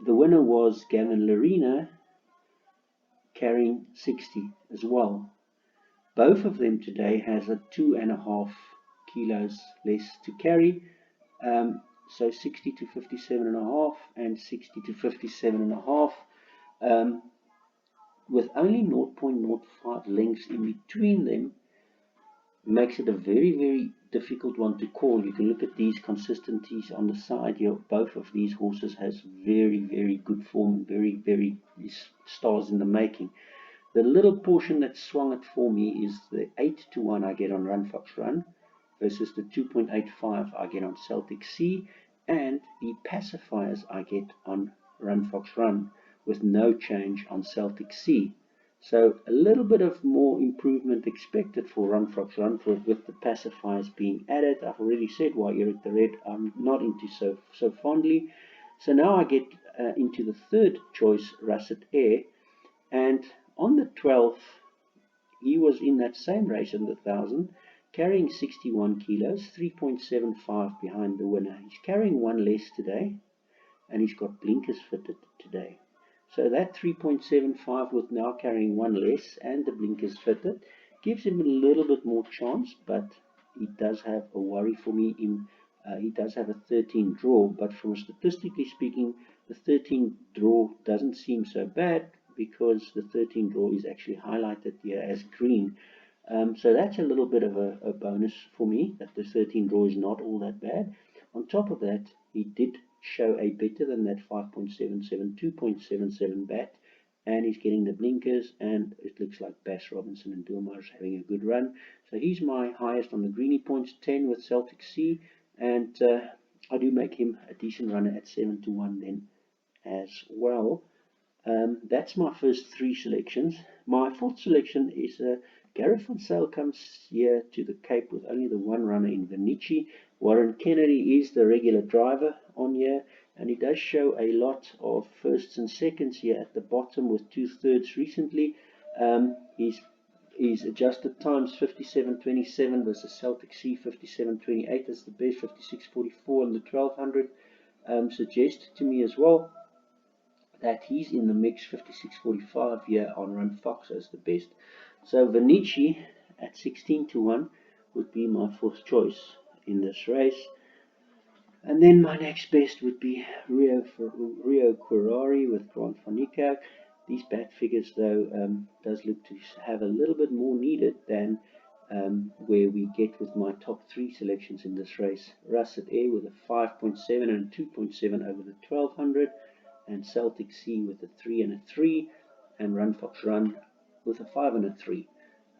Speaker 1: the winner was Gavin Larena, carrying 60 as well. Both of them today has a 2.5 kilos less to carry. So 60 to 57.5 and 60 to 57.5, with only 0.05 lengths in between them, makes it a very, very difficult one to call. You can look at these consistencies on the side here. Both of these horses has very, very good form, very, very stars in the making. The little portion that swung it for me is the 8-1 I get on Run Fox Run versus the 2.85 I get on Celtic Sea, and the pacifiers I get on Run Fox Run, with no change on Celtic Sea. So a little bit of more improvement expected for Run Fox Run with the pacifiers being added. I've already said why Eric the Red I'm not into so fondly. So now I get into the third choice, Russet Air, and on the 12th he was in that same race in the 1000, carrying 61 kilos, 3.75 behind the winner. He's carrying 1 less today, and he's got blinkers fitted today. So that 3.75 with now carrying 1 less and the blinkers fitted gives him a little bit more chance, but he does have a worry for me. He does have a 13 draw, but from statistically speaking, the 13 draw doesn't seem so bad, because the 13 draw is actually highlighted here as green. So that's a little bit of a bonus for me, that the 13 draw is not all that bad. On top of that, he did show a better than that 5.77, 2.77 bat, and he's getting the blinkers, and it looks like Bass Robinson and Duhamar is having a good run. So he's my highest on the greenie points, 10 with Celtic Sea, and I do make him a decent runner at 7-1 then as well. That's my first 3 selections. My 4th selection is Gareth Van Sale comes here to the Cape with only the 1 runner in Vinici. Warren Kennedy is the regular driver on here, and he does show a lot of firsts and seconds here at the bottom with 2/3 recently. He's adjusted times 57.27 versus Celtic Sea 57.28. That's the best. 56.44 on the 1200 suggests to me as well that he's in the mix. 56.45 here on Run Fox as the best. So Vinici at 16-1 would be my 4th choice in this race. And then my next best would be Rio Quirari with Grant van Niekerk. These bat figures, though, does look to have a little bit more needed than where we get with my top 3 selections in this race. Russet Air with a 5.7 and 2.7 over the 1200, and Celtic Sea with a 3 and a 3, and Run Fox Run with a 5 and a 3.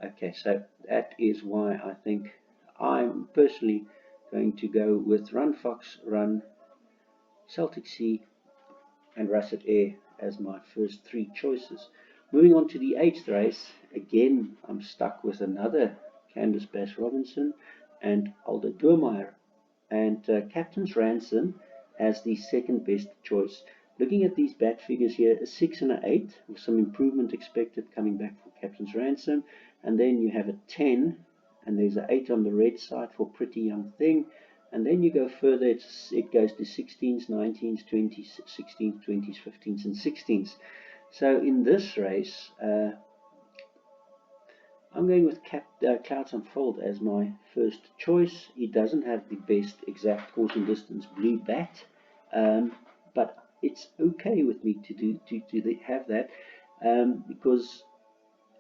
Speaker 1: Okay, so that is why I think I'm personally going to go with Run Fox Run, Celtic Sea, and Russet Air as my first 3 choices. Moving on to the 8th race, again I'm stuck with another Candice Bass Robinson and Aldo Doormeyer, and Captain's Ransom as the 2nd best choice. Looking at these bat figures here, a 6 and an 8 with some improvement expected coming back for Captain's Ransom, and then you have a 10, and there's an 8 on the red side for Pretty Young Thing, and then you go further, it goes to 16s, 19s, 20s, 16s, 20s, 15s, and 16s. So in this race, I'm going with Clouds Unfold as my first choice. He doesn't have the best exact course and distance blue bat, but it's okay with me to have that, because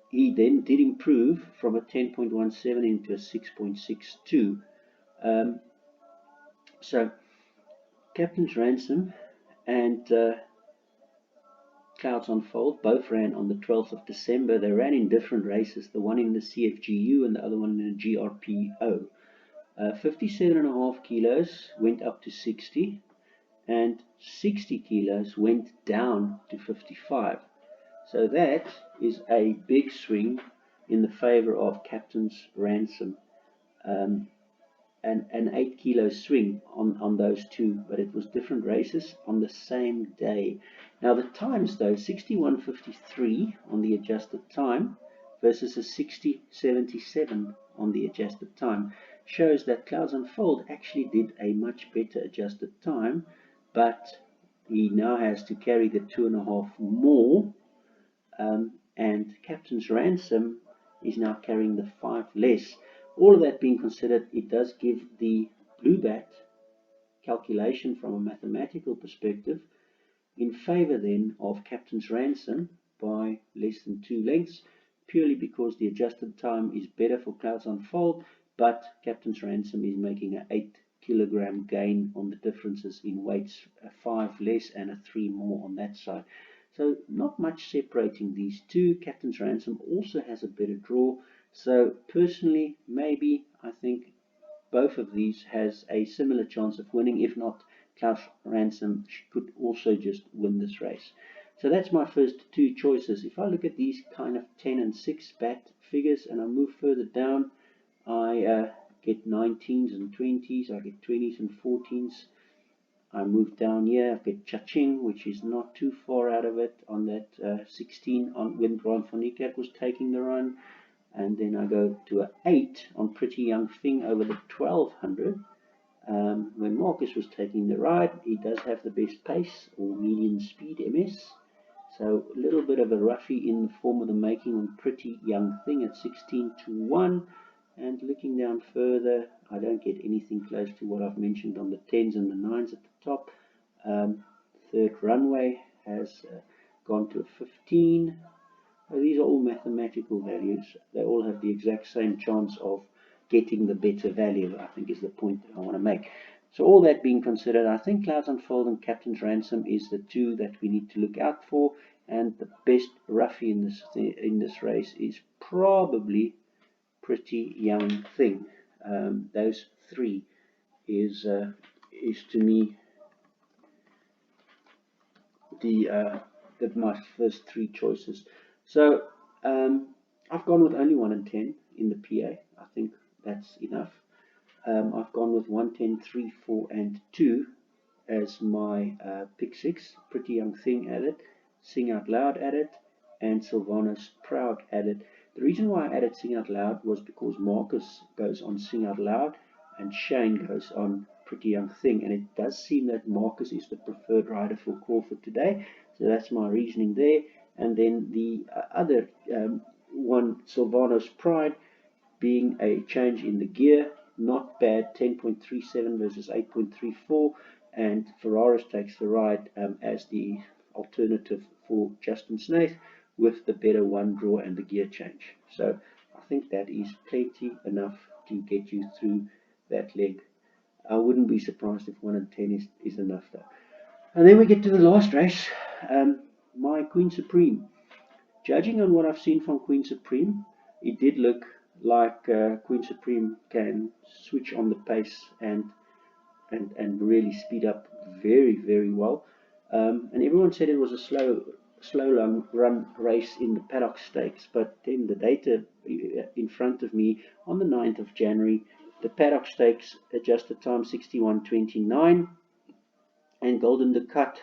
Speaker 1: he then did improve from a 10.17 into a 6.62. So Captain's Ransom and Clouds Unfold both ran on the 12th of December. They ran in different races, the one in the CFGU and the other one in the GRPO. 57.5 kilos went up to 60, and 60 kilos went down to 55. So that is a big swing in the favor of Captain's Ransom. Um, an 8 kilo swing on those two, but it was different races on the same day. Now the times though, 61.53 on the adjusted time versus a 60.77 on the adjusted time shows that Clouds Unfold actually did a much better adjusted time, but he now has to carry the 2.5 more, and Captain's Ransom is now carrying the 5 less. All of that being considered, it does give the blue bat calculation from a mathematical perspective in favor then of Captain's Ransom by less than 2 lengths, purely because the adjusted time is better for Clouds Unfold, but Captain's Ransom is making an 8 kilogram gain on the differences in weights, a 5 less and a 3 more on that side. So not much separating these two. Captain's Ransom also has a better draw. So personally, maybe I think both of these has a similar chance of winning. If not, Clouds Ransom could also just win this race. So that's my first two choices. If I look at these kind of 10 and 6 bat figures and I move further down, I get 19s and 20s, I get 20s and 14s. I move down here, I get Cha-Ching, which is not too far out of it on that 16 on when Grant van Niekerk was taking the run. And then I go to an 8 on Pretty Young Thing over the 1200. When Marcus was taking the ride, he does have the best pace or median speed MS. So a little bit of a roughie in the form of the making on Pretty Young Thing at 16 to 1. And looking down further, I don't get anything close to what I've mentioned on the 10s and the 9s at the top. Third Runway has gone to a 15. These are all mathematical values. They all have the exact same chance of getting the better value, I think is the point that I want to make. So all that being considered, I think Clouds Unfold and Captain's Ransom is the two that we need to look out for, and the best roughie in this race is probably Pretty Young Thing. Those three is to me my first three choices. So I've gone with only 1 and 10 in the PA. I think that's enough. I've gone with 1, 10, 3, 4, and 2 as my pick 6. Pretty Young Thing added, Sing Out Loud added, and Sylvanas Proud added. The reason why I added Sing Out Loud was because Marcus goes on Sing Out Loud and Shane goes on Pretty Young Thing, and it does seem that Marcus is the preferred rider for Crawford today. So that's my reasoning there. And then the other one, Sylvanas Pride, being a change in the gear, not bad, 10.37 versus 8.34, and Ferraris takes the ride as the alternative for Justin Snaith with the better one draw and the gear change. So I think that is plenty enough to get you through that leg. I wouldn't be surprised if 1 and 10 is enough though. And then we get to the last race, my Queen Supreme. Judging on what I've seen from Queen Supreme, it did look like Queen Supreme can switch on the pace and really speed up very, very well. And everyone said it was a slow run race in the paddock stakes, but then the data in front of me on the 9th of January, the paddock stakes adjusted time 61.29, and Golden Ducat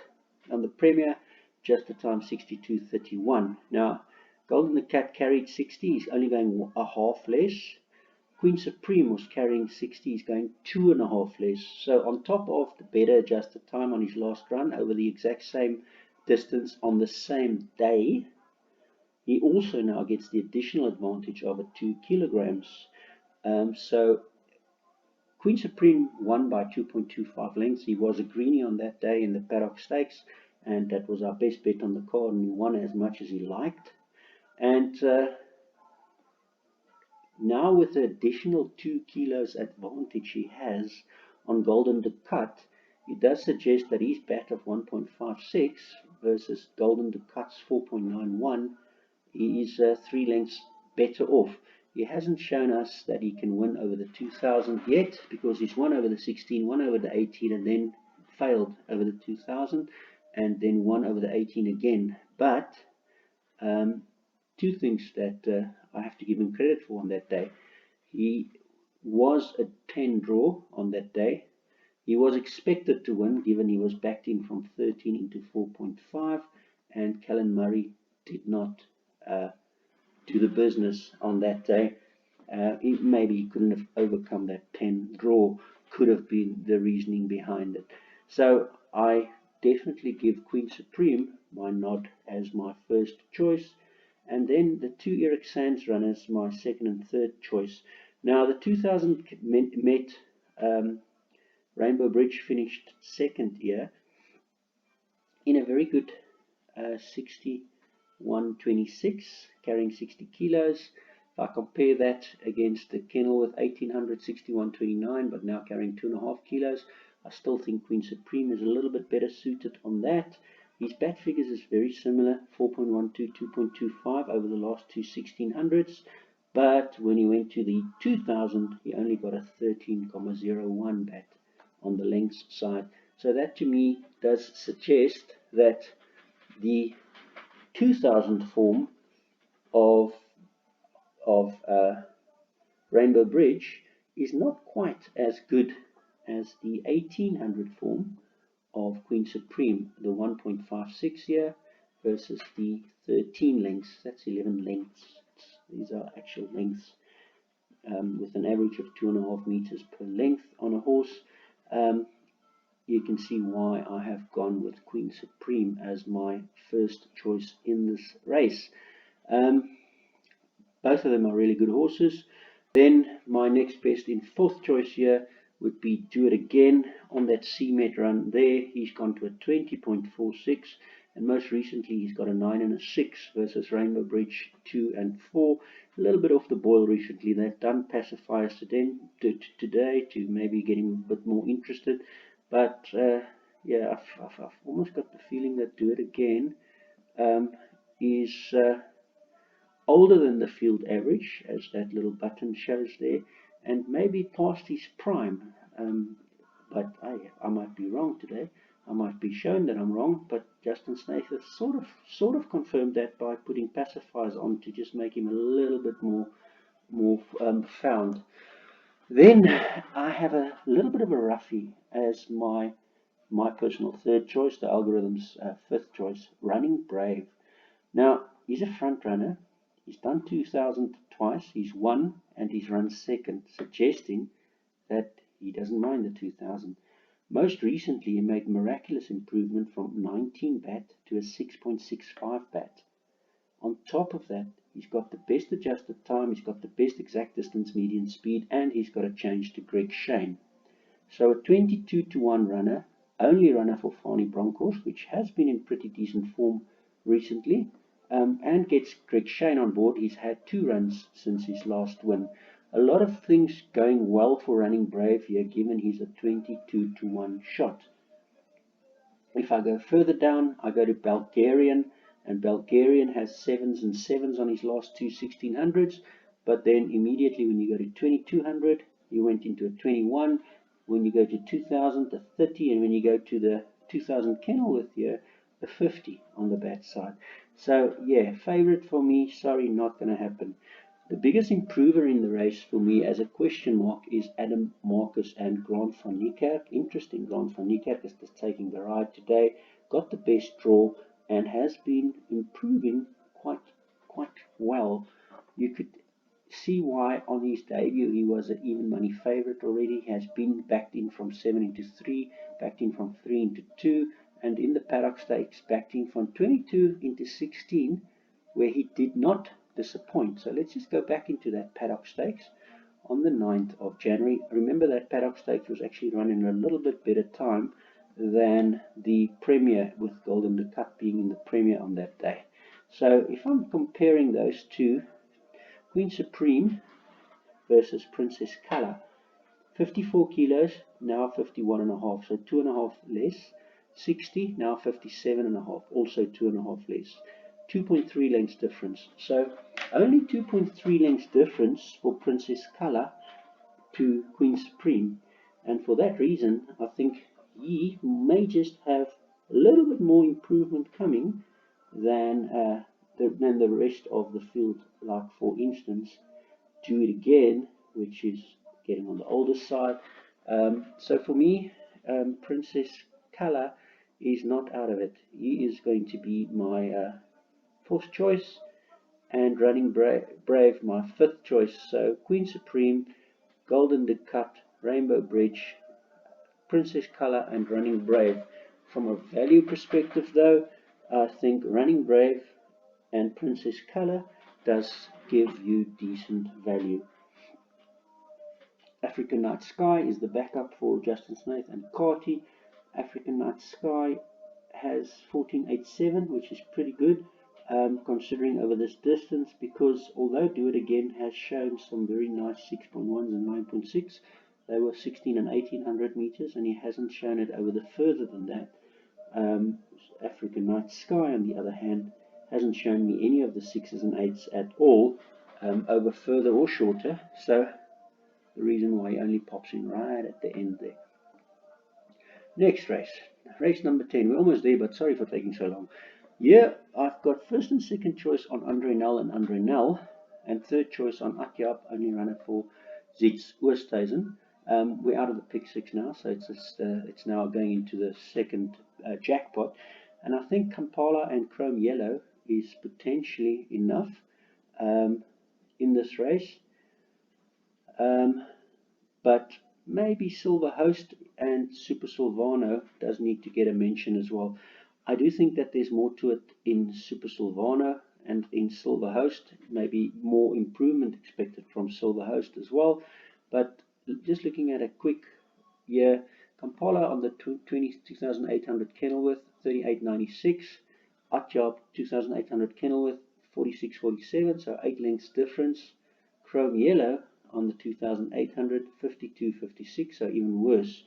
Speaker 1: on the Premier just the time 62.31. Now Golden Ducat carried 60, he's only going a half less. Queen Supreme was carrying 60, he's going 2.5 less. So on top of the better adjusted time on his last run over the exact same distance on the same day, he also now gets the additional advantage of a 2 kilograms. So Queen Supreme won by 2.25 lengths. He was a greenie on that day in the paddock stakes, and that was our best bet on the card, and he won as much as he liked. And now with the additional 2 kilos advantage he has on Golden Ducat, it does suggest that his bet of 1.56 versus Golden Ducat's 4.91 is 3 lengths better off. He hasn't shown us that he can win over the 2000 yet, because he's won over the 16, won over the 18, and then failed over the 2000, and then won over the 18 again. But two things that I have to give him credit for on that day. He was a 10 draw on that day. He was expected to win, given he was backed in from 13 into 4.5, and Callan Murray did not do the business on that day. Maybe he couldn't have overcome that 10 draw, could have been the reasoning behind it. So I definitely give Queen Supreme my nod as my first choice, and then the two Eric Sands runners my second and third choice. Now the 2000 Met Rainbow Bridge finished second here in a very good 61.26, carrying 60 kilos. If I compare that against the Kenilworth 1800 61.29, but now carrying 2.5 kilos, I still think Queen Supreme is a little bit better suited on that. His bat figures is very similar, 4.12, 2.25 over the last two 1600s, but when he went to the 2000, he only got a 13.01 bat on the lengths side. So that to me does suggest that the 2000 form of Rainbow Bridge is not quite as good as the 1800 form of Queen Supreme, the 1.56 here versus the 13 lengths. That's 11 lengths. These are actual lengths, with an average of 2.5 meters per length on a horse. You can see why I have gone with Queen Supreme as my first choice in this race. Both of them are really good horses. Then my next best in fourth choice here would be Do It Again. On that CMET run there, he's gone to a 20.46, and most recently he's got a 9 and a 6 versus Rainbow Bridge 2 and 4. A little bit off the boil recently. They've done pacifiers today to maybe get him a bit more interested. But yeah, I've almost got the feeling that Do It Again is older than the field average, as that little button shows there, and maybe past his prime. But I might be wrong today. I might be shown that I'm wrong, but Justin Snaith sort of confirmed that by putting pacifiers on to just make him a little bit more found. Then I have a little bit of a roughie as my personal third choice, the algorithm's fifth choice, Running Brave. Now, he's a front runner. He's done 2000 twice. He's won and he's run second, suggesting that he doesn't mind the 2000. Most recently, he made miraculous improvement from 19 bat to a 6.65 bat. On top of that, he's got the best adjusted time, he's got the best exact distance median speed, and he's got a change to Greg Shane. So a 22-1 runner, only runner for Fani Bronkhorst, which has been in pretty decent form recently, and gets Greg Shane on board. He's had 2 runs since his last win. A lot of things going well for Running Brave here, given he's a 22-1 shot. If I go further down, I go to Bulgarian, and Bulgarian has 7s and 7s on his last two 1600s, but then immediately when you go to 2200, you went into a 21. When you go to 2000, a 30, and when you go to the 2000 Kenilworth here, a 50 on the bat side. So yeah, favorite for me, sorry, not going to happen. The biggest improver in the race for me as a question mark is Adam Marcus and Grant van Niekerk. Interesting, Grant van Niekerk is just taking the ride today, got the best draw, and has been improving quite well. You could see why on his debut he was an even money favorite already. He has been backed in from 7 into 3, backed in from 3 into 2, and in the paddock stakes backed in from 22 into 16, where he did not disappoint. So let's just go back into that paddock stakes on the 9th of January. Remember that paddock stakes was actually run in a little bit better time than the Premier, with Golden Ducat being in the Premier on that day. So if I'm comparing those two, Queen Supreme versus Princess Color, 54 kilos, now 51 and a half, so 2.5 less. 60, now 57 and a half, also 2.5 less. 2.3 lengths difference. So only 2.3 lengths difference for Princess Color to Queen Supreme. And for that reason, I think he may just have a little bit more improvement coming than the rest of the field. Like for instance, Do It Again, which is getting on the older side. So for me, Princess Color is not out of it. He is going to be my fourth choice, and Running Brave my fifth choice. So Queen Supreme, Golden Cut, Rainbow Bridge, Princess Color, and Running Brave. From a value perspective, though, I think Running Brave and Princess Color does give you decent value. African Night Sky is the backup for Justin Smith and Carty. African Night Sky has 14.87, which is pretty good considering over this distance, because although Do It Again has shown some very nice 6.1s and 9.6, they were 16 and 1800 meters, and he hasn't shown it over the further than that. African Night Sky, on the other hand, hasn't shown me any of the 6s and 8s at all over further or shorter, so the reason why he only pops in right at the end there. Next race, race number 10. We're almost there, but sorry for taking so long. Yeah, I've got first and second choice on Andre Nel and Andre Nel, and third choice on Atjab, only runner for Zitz Oosthuizen. We're out of the pick 6 now, so it's now going into the second jackpot, and I think Kampala and Chrome Yellow is potentially enough in this race. But maybe Silver Host and Super Silvano does need to get a mention as well. I do think that there's more to it in Super Silvano and in Silver Host. Maybe more improvement expected from Silver Host as well. But just looking at a quick year, Kampala on the 22,800 Kenilworth, 38.96. Atjab 2,800 Kenilworth, 46.47, so 8 lengths difference. Chrome Yellow on the 2,800, 52.56, so even worse.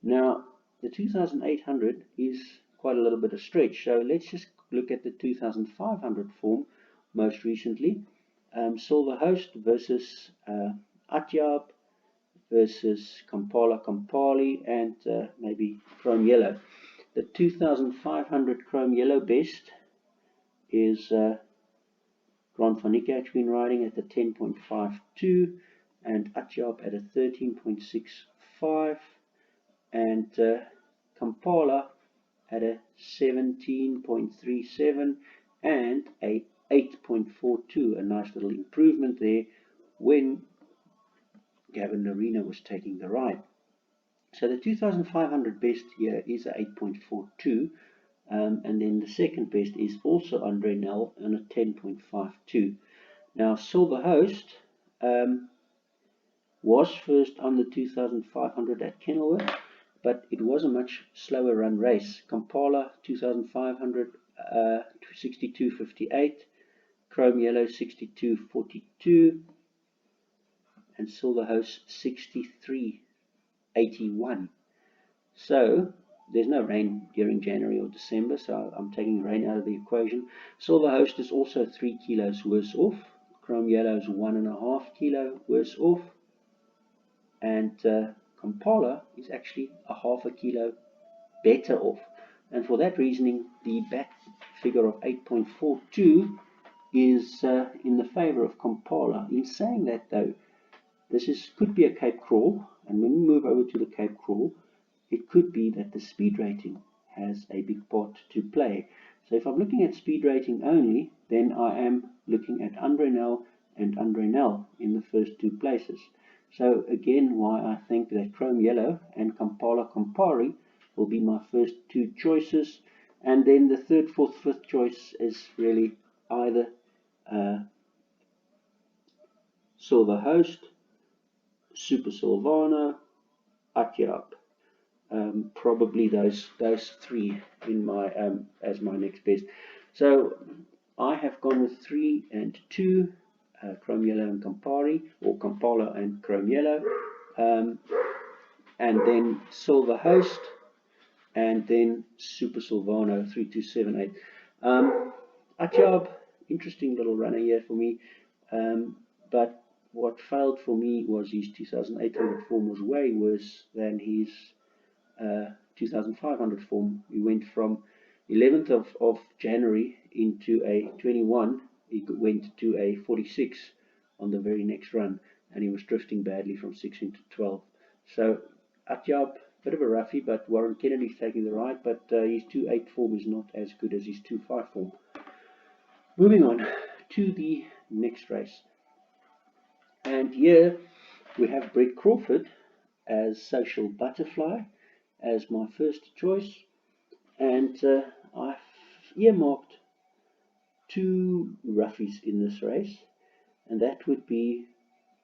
Speaker 1: Now, the 2,800 is quite a little bit of stretch, so let's just look at the 2,500 form most recently. Silver Host versus Atjab versus Kampala Kampali, and maybe Chrome Yellow. The 2,500 Chrome Yellow best is Grant van Niekerk's been riding at the 10.52, and Atjab at a 13.65, and Kampala at a 17.37 and a 8.42, a nice little improvement there when Gavin Arena was taking the ride. So the 2,500 best here is a 8.42, and then the second best is also Andre Nel on a 10.52. Now Silver Host was first on the 2,500 at Kenilworth, but it was a much slower run race. Kampala 2,500 62.58, Chrome Yellow 62.42, and Silver Host 63.81. So there's no rain during January or December, so I'm taking rain out of the equation. Silver Host is also 3 kilos worse off. Chrome Yellow is 1.5 kilo worse off, and Kampala is actually a half a kilo better off. And for that reasoning, the back figure of 8.42 is in the favor of Kampala. In saying that, though, this could be a Cape Crawl, and when we move over to the Cape Crawl, it could be that the speed rating has a big part to play. So if I'm looking at speed rating only, then I am looking at Andre Nel and Andre Nel in the first two places. So again, why I think that Chrome Yellow and Kampala Campari will be my first two choices, and then the third, fourth, fifth choice is really either Silver Host, Super Silvano, Atjab. Probably those three in my as my next best. So I have gone with 3 and 2, Chrome Yellow and Campari, or Kampala and Chrome Yellow. and then Silver Host, and then Super Silvano 3278. Ajab, interesting little runner here for me, but what failed for me was his 2,800 form was way worse than his 2,500 form. He went from 11th of January into a 21. He went to a 46 on the very next run, and he was drifting badly from 6 into 12. So Atyab, bit of a roughie, but Warren Kennedy's taking the ride, but his 2.8 form is not as good as his 2.5 form. Moving on to the next race. And here we have Brett Crawford as Social Butterfly as my first choice. And I've earmarked two roughies in this race, and that would be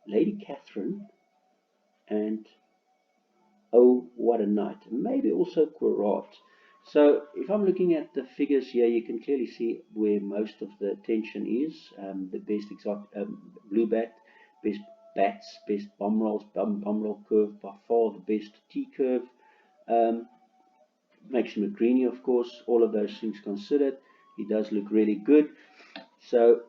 Speaker 1: Lady Catherine and Oh What a Night, maybe also Querat. So if I'm looking at the figures here, you can clearly see where most of the attention is. The best blue bat, best bats, best bomb rolls, bomb roll curve, by far the best T curve. Maximum Greeny, of course, all of those things considered, he does look really good. So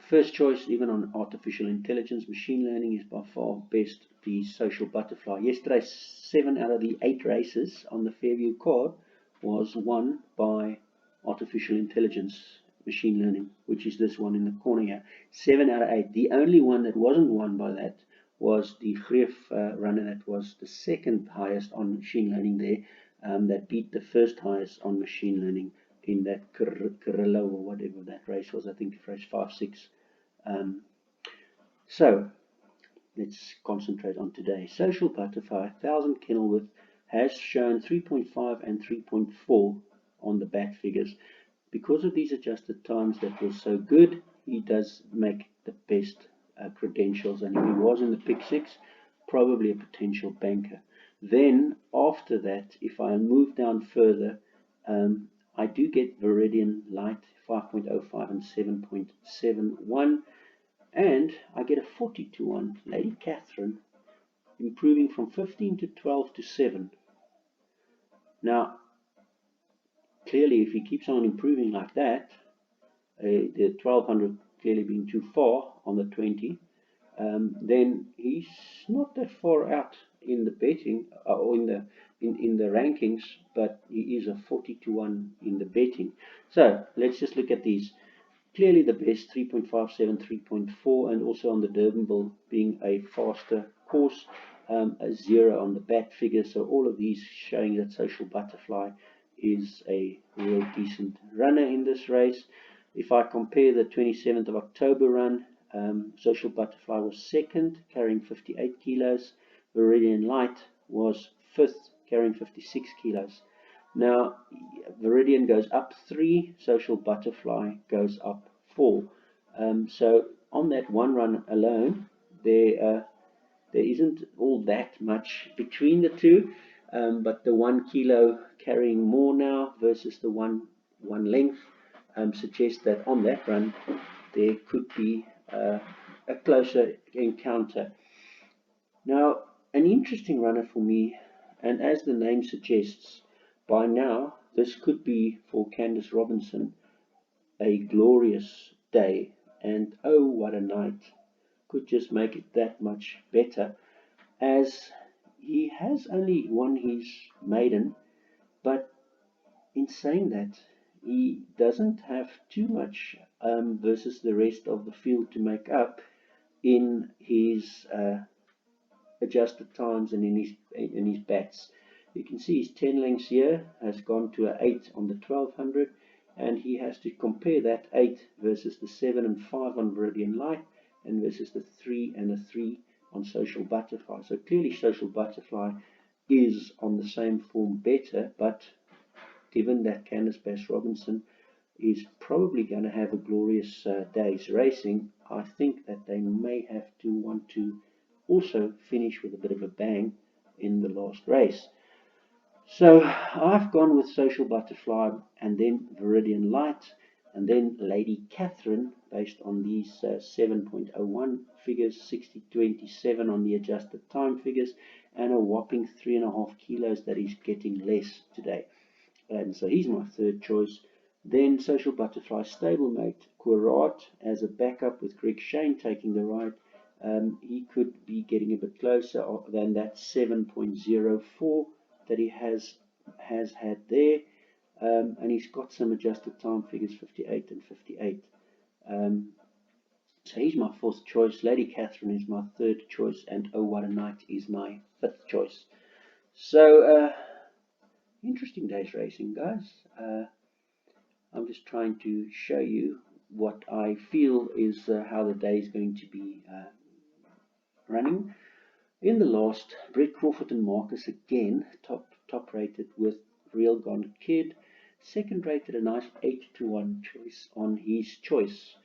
Speaker 1: first choice, even on artificial intelligence, machine learning, is by far best the Social Butterfly. Yesterday, 7 out of the 8 races on the Fairview card was won by artificial intelligence, machine learning, which is this one in the corner here. 7 out of 8. The only one that wasn't won by that was the Greef runner that was the second highest on machine learning there, that beat the first highest on machine learning in that Carrillo or whatever that race was. I think race 5-6. So let's concentrate on today. Social Butterfly 1000 Kenilworth has shown 3.5 and 3.4 on the bat figures. Because of these adjusted times that were so good, he does make the best credentials, and if he was in the pick 6, probably a potential banker. Then after that, if I move down further, I do get Viridian Light 5.05 and 7.71, and I get a 40 to 1 Lady Catherine improving from 15 to 12 to 7. Now clearly, if he keeps on improving like that, the 1200 clearly being too far on the 20, then he's not that far out in the betting or in the rankings, but he is a 40 to 1 in the betting. So let's just look at these. Clearly the best 3.57, 3.4, and also on the Durbanville being a faster course, a 0 on the bat figure. So all of these showing that Social Butterfly is a real decent runner in this race. If I compare the 27th of October run, Social Butterfly was second, carrying 58 kilos. Viridian Light was fifth, carrying 56 kilos. Now, Viridian goes up 3, Social Butterfly goes up 4. So on that one run alone, there isn't all that much between the two, but the 1 kilo carrying more now versus the one length suggests that on that run there could be a closer encounter. Now, an interesting runner for me, and as the name suggests, by now this could be for Candice Robinson a glorious day, and oh what a night could just make it that much better, as he has only won his maiden, but in saying that, he doesn't have too much versus the rest of the field to make up in his adjusted times and in his bats. You can see his 10 lengths here has gone to an 8 on the 1200, and he has to compare that 8 versus the 7 and 5 on Viridian Light, and versus the 3 and a 3 on Social Butterfly. So clearly Social Butterfly is on the same form better, but given that Candice Bass Robinson is probably going to have a glorious day's racing, I think that they may have to want to also finish with a bit of a bang in the last race. So I've gone with Social Butterfly, and then Viridian Light, and then Lady Catherine, based on these 7.01 figures, 60.27 on the adjusted time figures, and a whopping 3.5 kilos that he's getting less today. And so he's my third choice. Then Social Butterfly Stablemate Querat as a backup with Greg Shane taking the ride. He could be getting a bit closer than that 7.04 that he has had there. And he's got some adjusted time figures, 58 and 58. So he's my fourth choice. Lady Catherine is my third choice, and Oh What a Night is my fifth choice. So interesting day's racing, guys. I'm just trying to show you what I feel is how the day is going to be running. In the last, Brett Crawford and Marcus again top rated with Real Gone Kid. Second rated a nice 8-1 choice on his choice.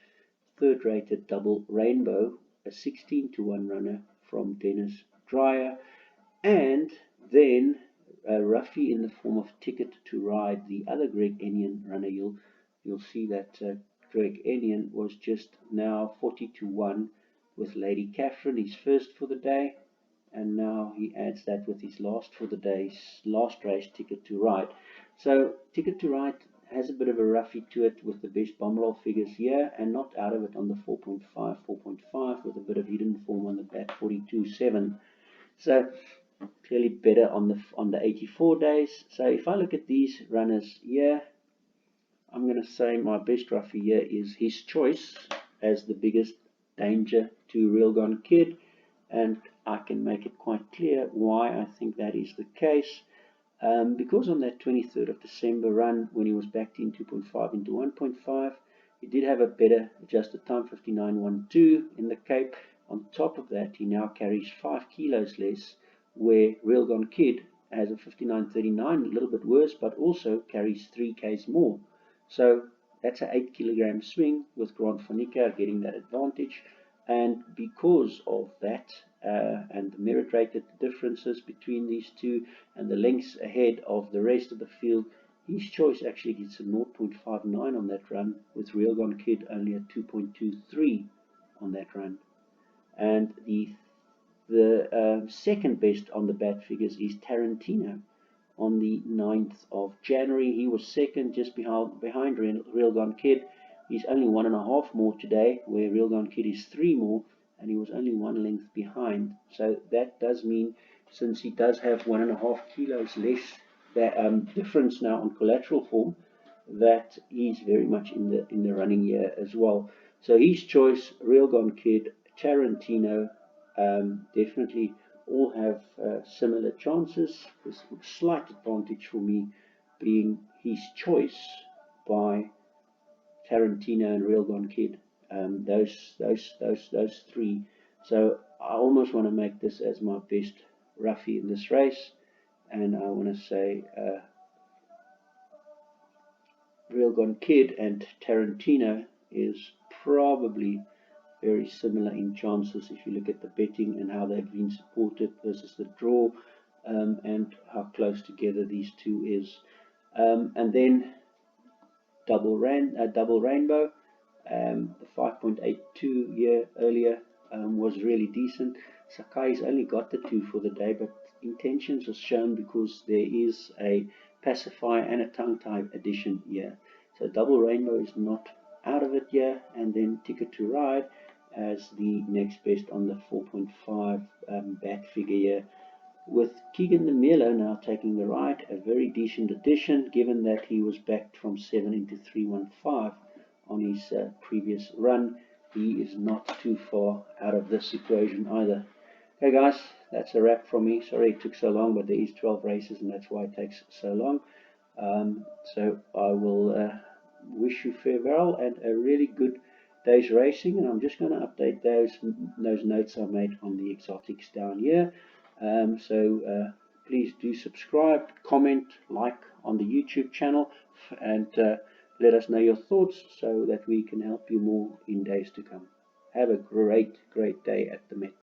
Speaker 1: Third rated Double Rainbow, a 16-1 runner from Dennis Dreyer. And then roughly in the form of Ticket to Ride, the other Greg Enion runner. You'll see that Greg Enion was just now 40-1 with Lady Catherine, his first for the day, and now he adds that with his last for the day's last race, Ticket to Ride. So Ticket to Ride has a bit of a roughie to it with the best bomb roll figures here, and not out of it on the 4.5 with a bit of hidden form on the bat 42.7. So clearly better on the 84 days. So if I look at these runners here, I'm going to say my best roughie here is his choice as the biggest danger to Real Gone Kid, and I can make it quite clear why I think that is the case. Because on that 23rd of December run, when he was backed in 2.5 into 1.5, he did have a better adjusted time, 59.12 in the Cape. On top of that, he now carries 5 kilos less, where Real Gone Kid has a 59.39, a little bit worse, but also carries 3 k's more. So that's an 8 kilogram swing, with Grant van Niekerk getting that advantage. And because of that, and the merit rated differences between these two, and the lengths ahead of the rest of the field, his choice actually gets a 0.59 on that run, with Real Gone Kid only a 2.23 on that run. And the second best on the bat figures is Tarantino. On the 9th of January, he was second, just behind Real Gone Kid. He's only 1.5 more today, where Real Gone Kid is 3 more, and he was only 1 length behind. So that does mean, since he does have 1.5 kilos less difference now on collateral form, that he's very much in the running here as well. So his choice, Real Gone Kid, Tarantino, definitely all have similar chances, with slight advantage for me being his choice by Tarantino and Real Gone Kid. Those three. So I almost want to make this as my best roughie in this race, and I want to say Real Gone Kid and Tarantino is probably very similar in chances if you look at the betting and how they've been supported versus the draw, and how close together these two is. And then Double Rainbow, the 5.82 year earlier was really decent. Sakai's only got the 2 for the day, but intentions was shown because there is a pacifier and a tongue tie addition here. So Double Rainbow is not out of it here, and then Ticket to Ride as the next best on the 4.5 bat figure here, with Keegan the Miller now taking the ride. A very decent addition, given that he was backed from 7 into 315 on his previous run. He is not too far out of this equation either. Okay guys, that's a wrap from me. Sorry it took so long, but there is 12 races and that's why it takes so long. So I will wish you farewell and a really good day's racing, and I'm just going to update those notes I made on the exotics down here. So please do subscribe, comment, like on the YouTube channel, and let us know your thoughts so that we can help you more in days to come. Have a great day at the Met.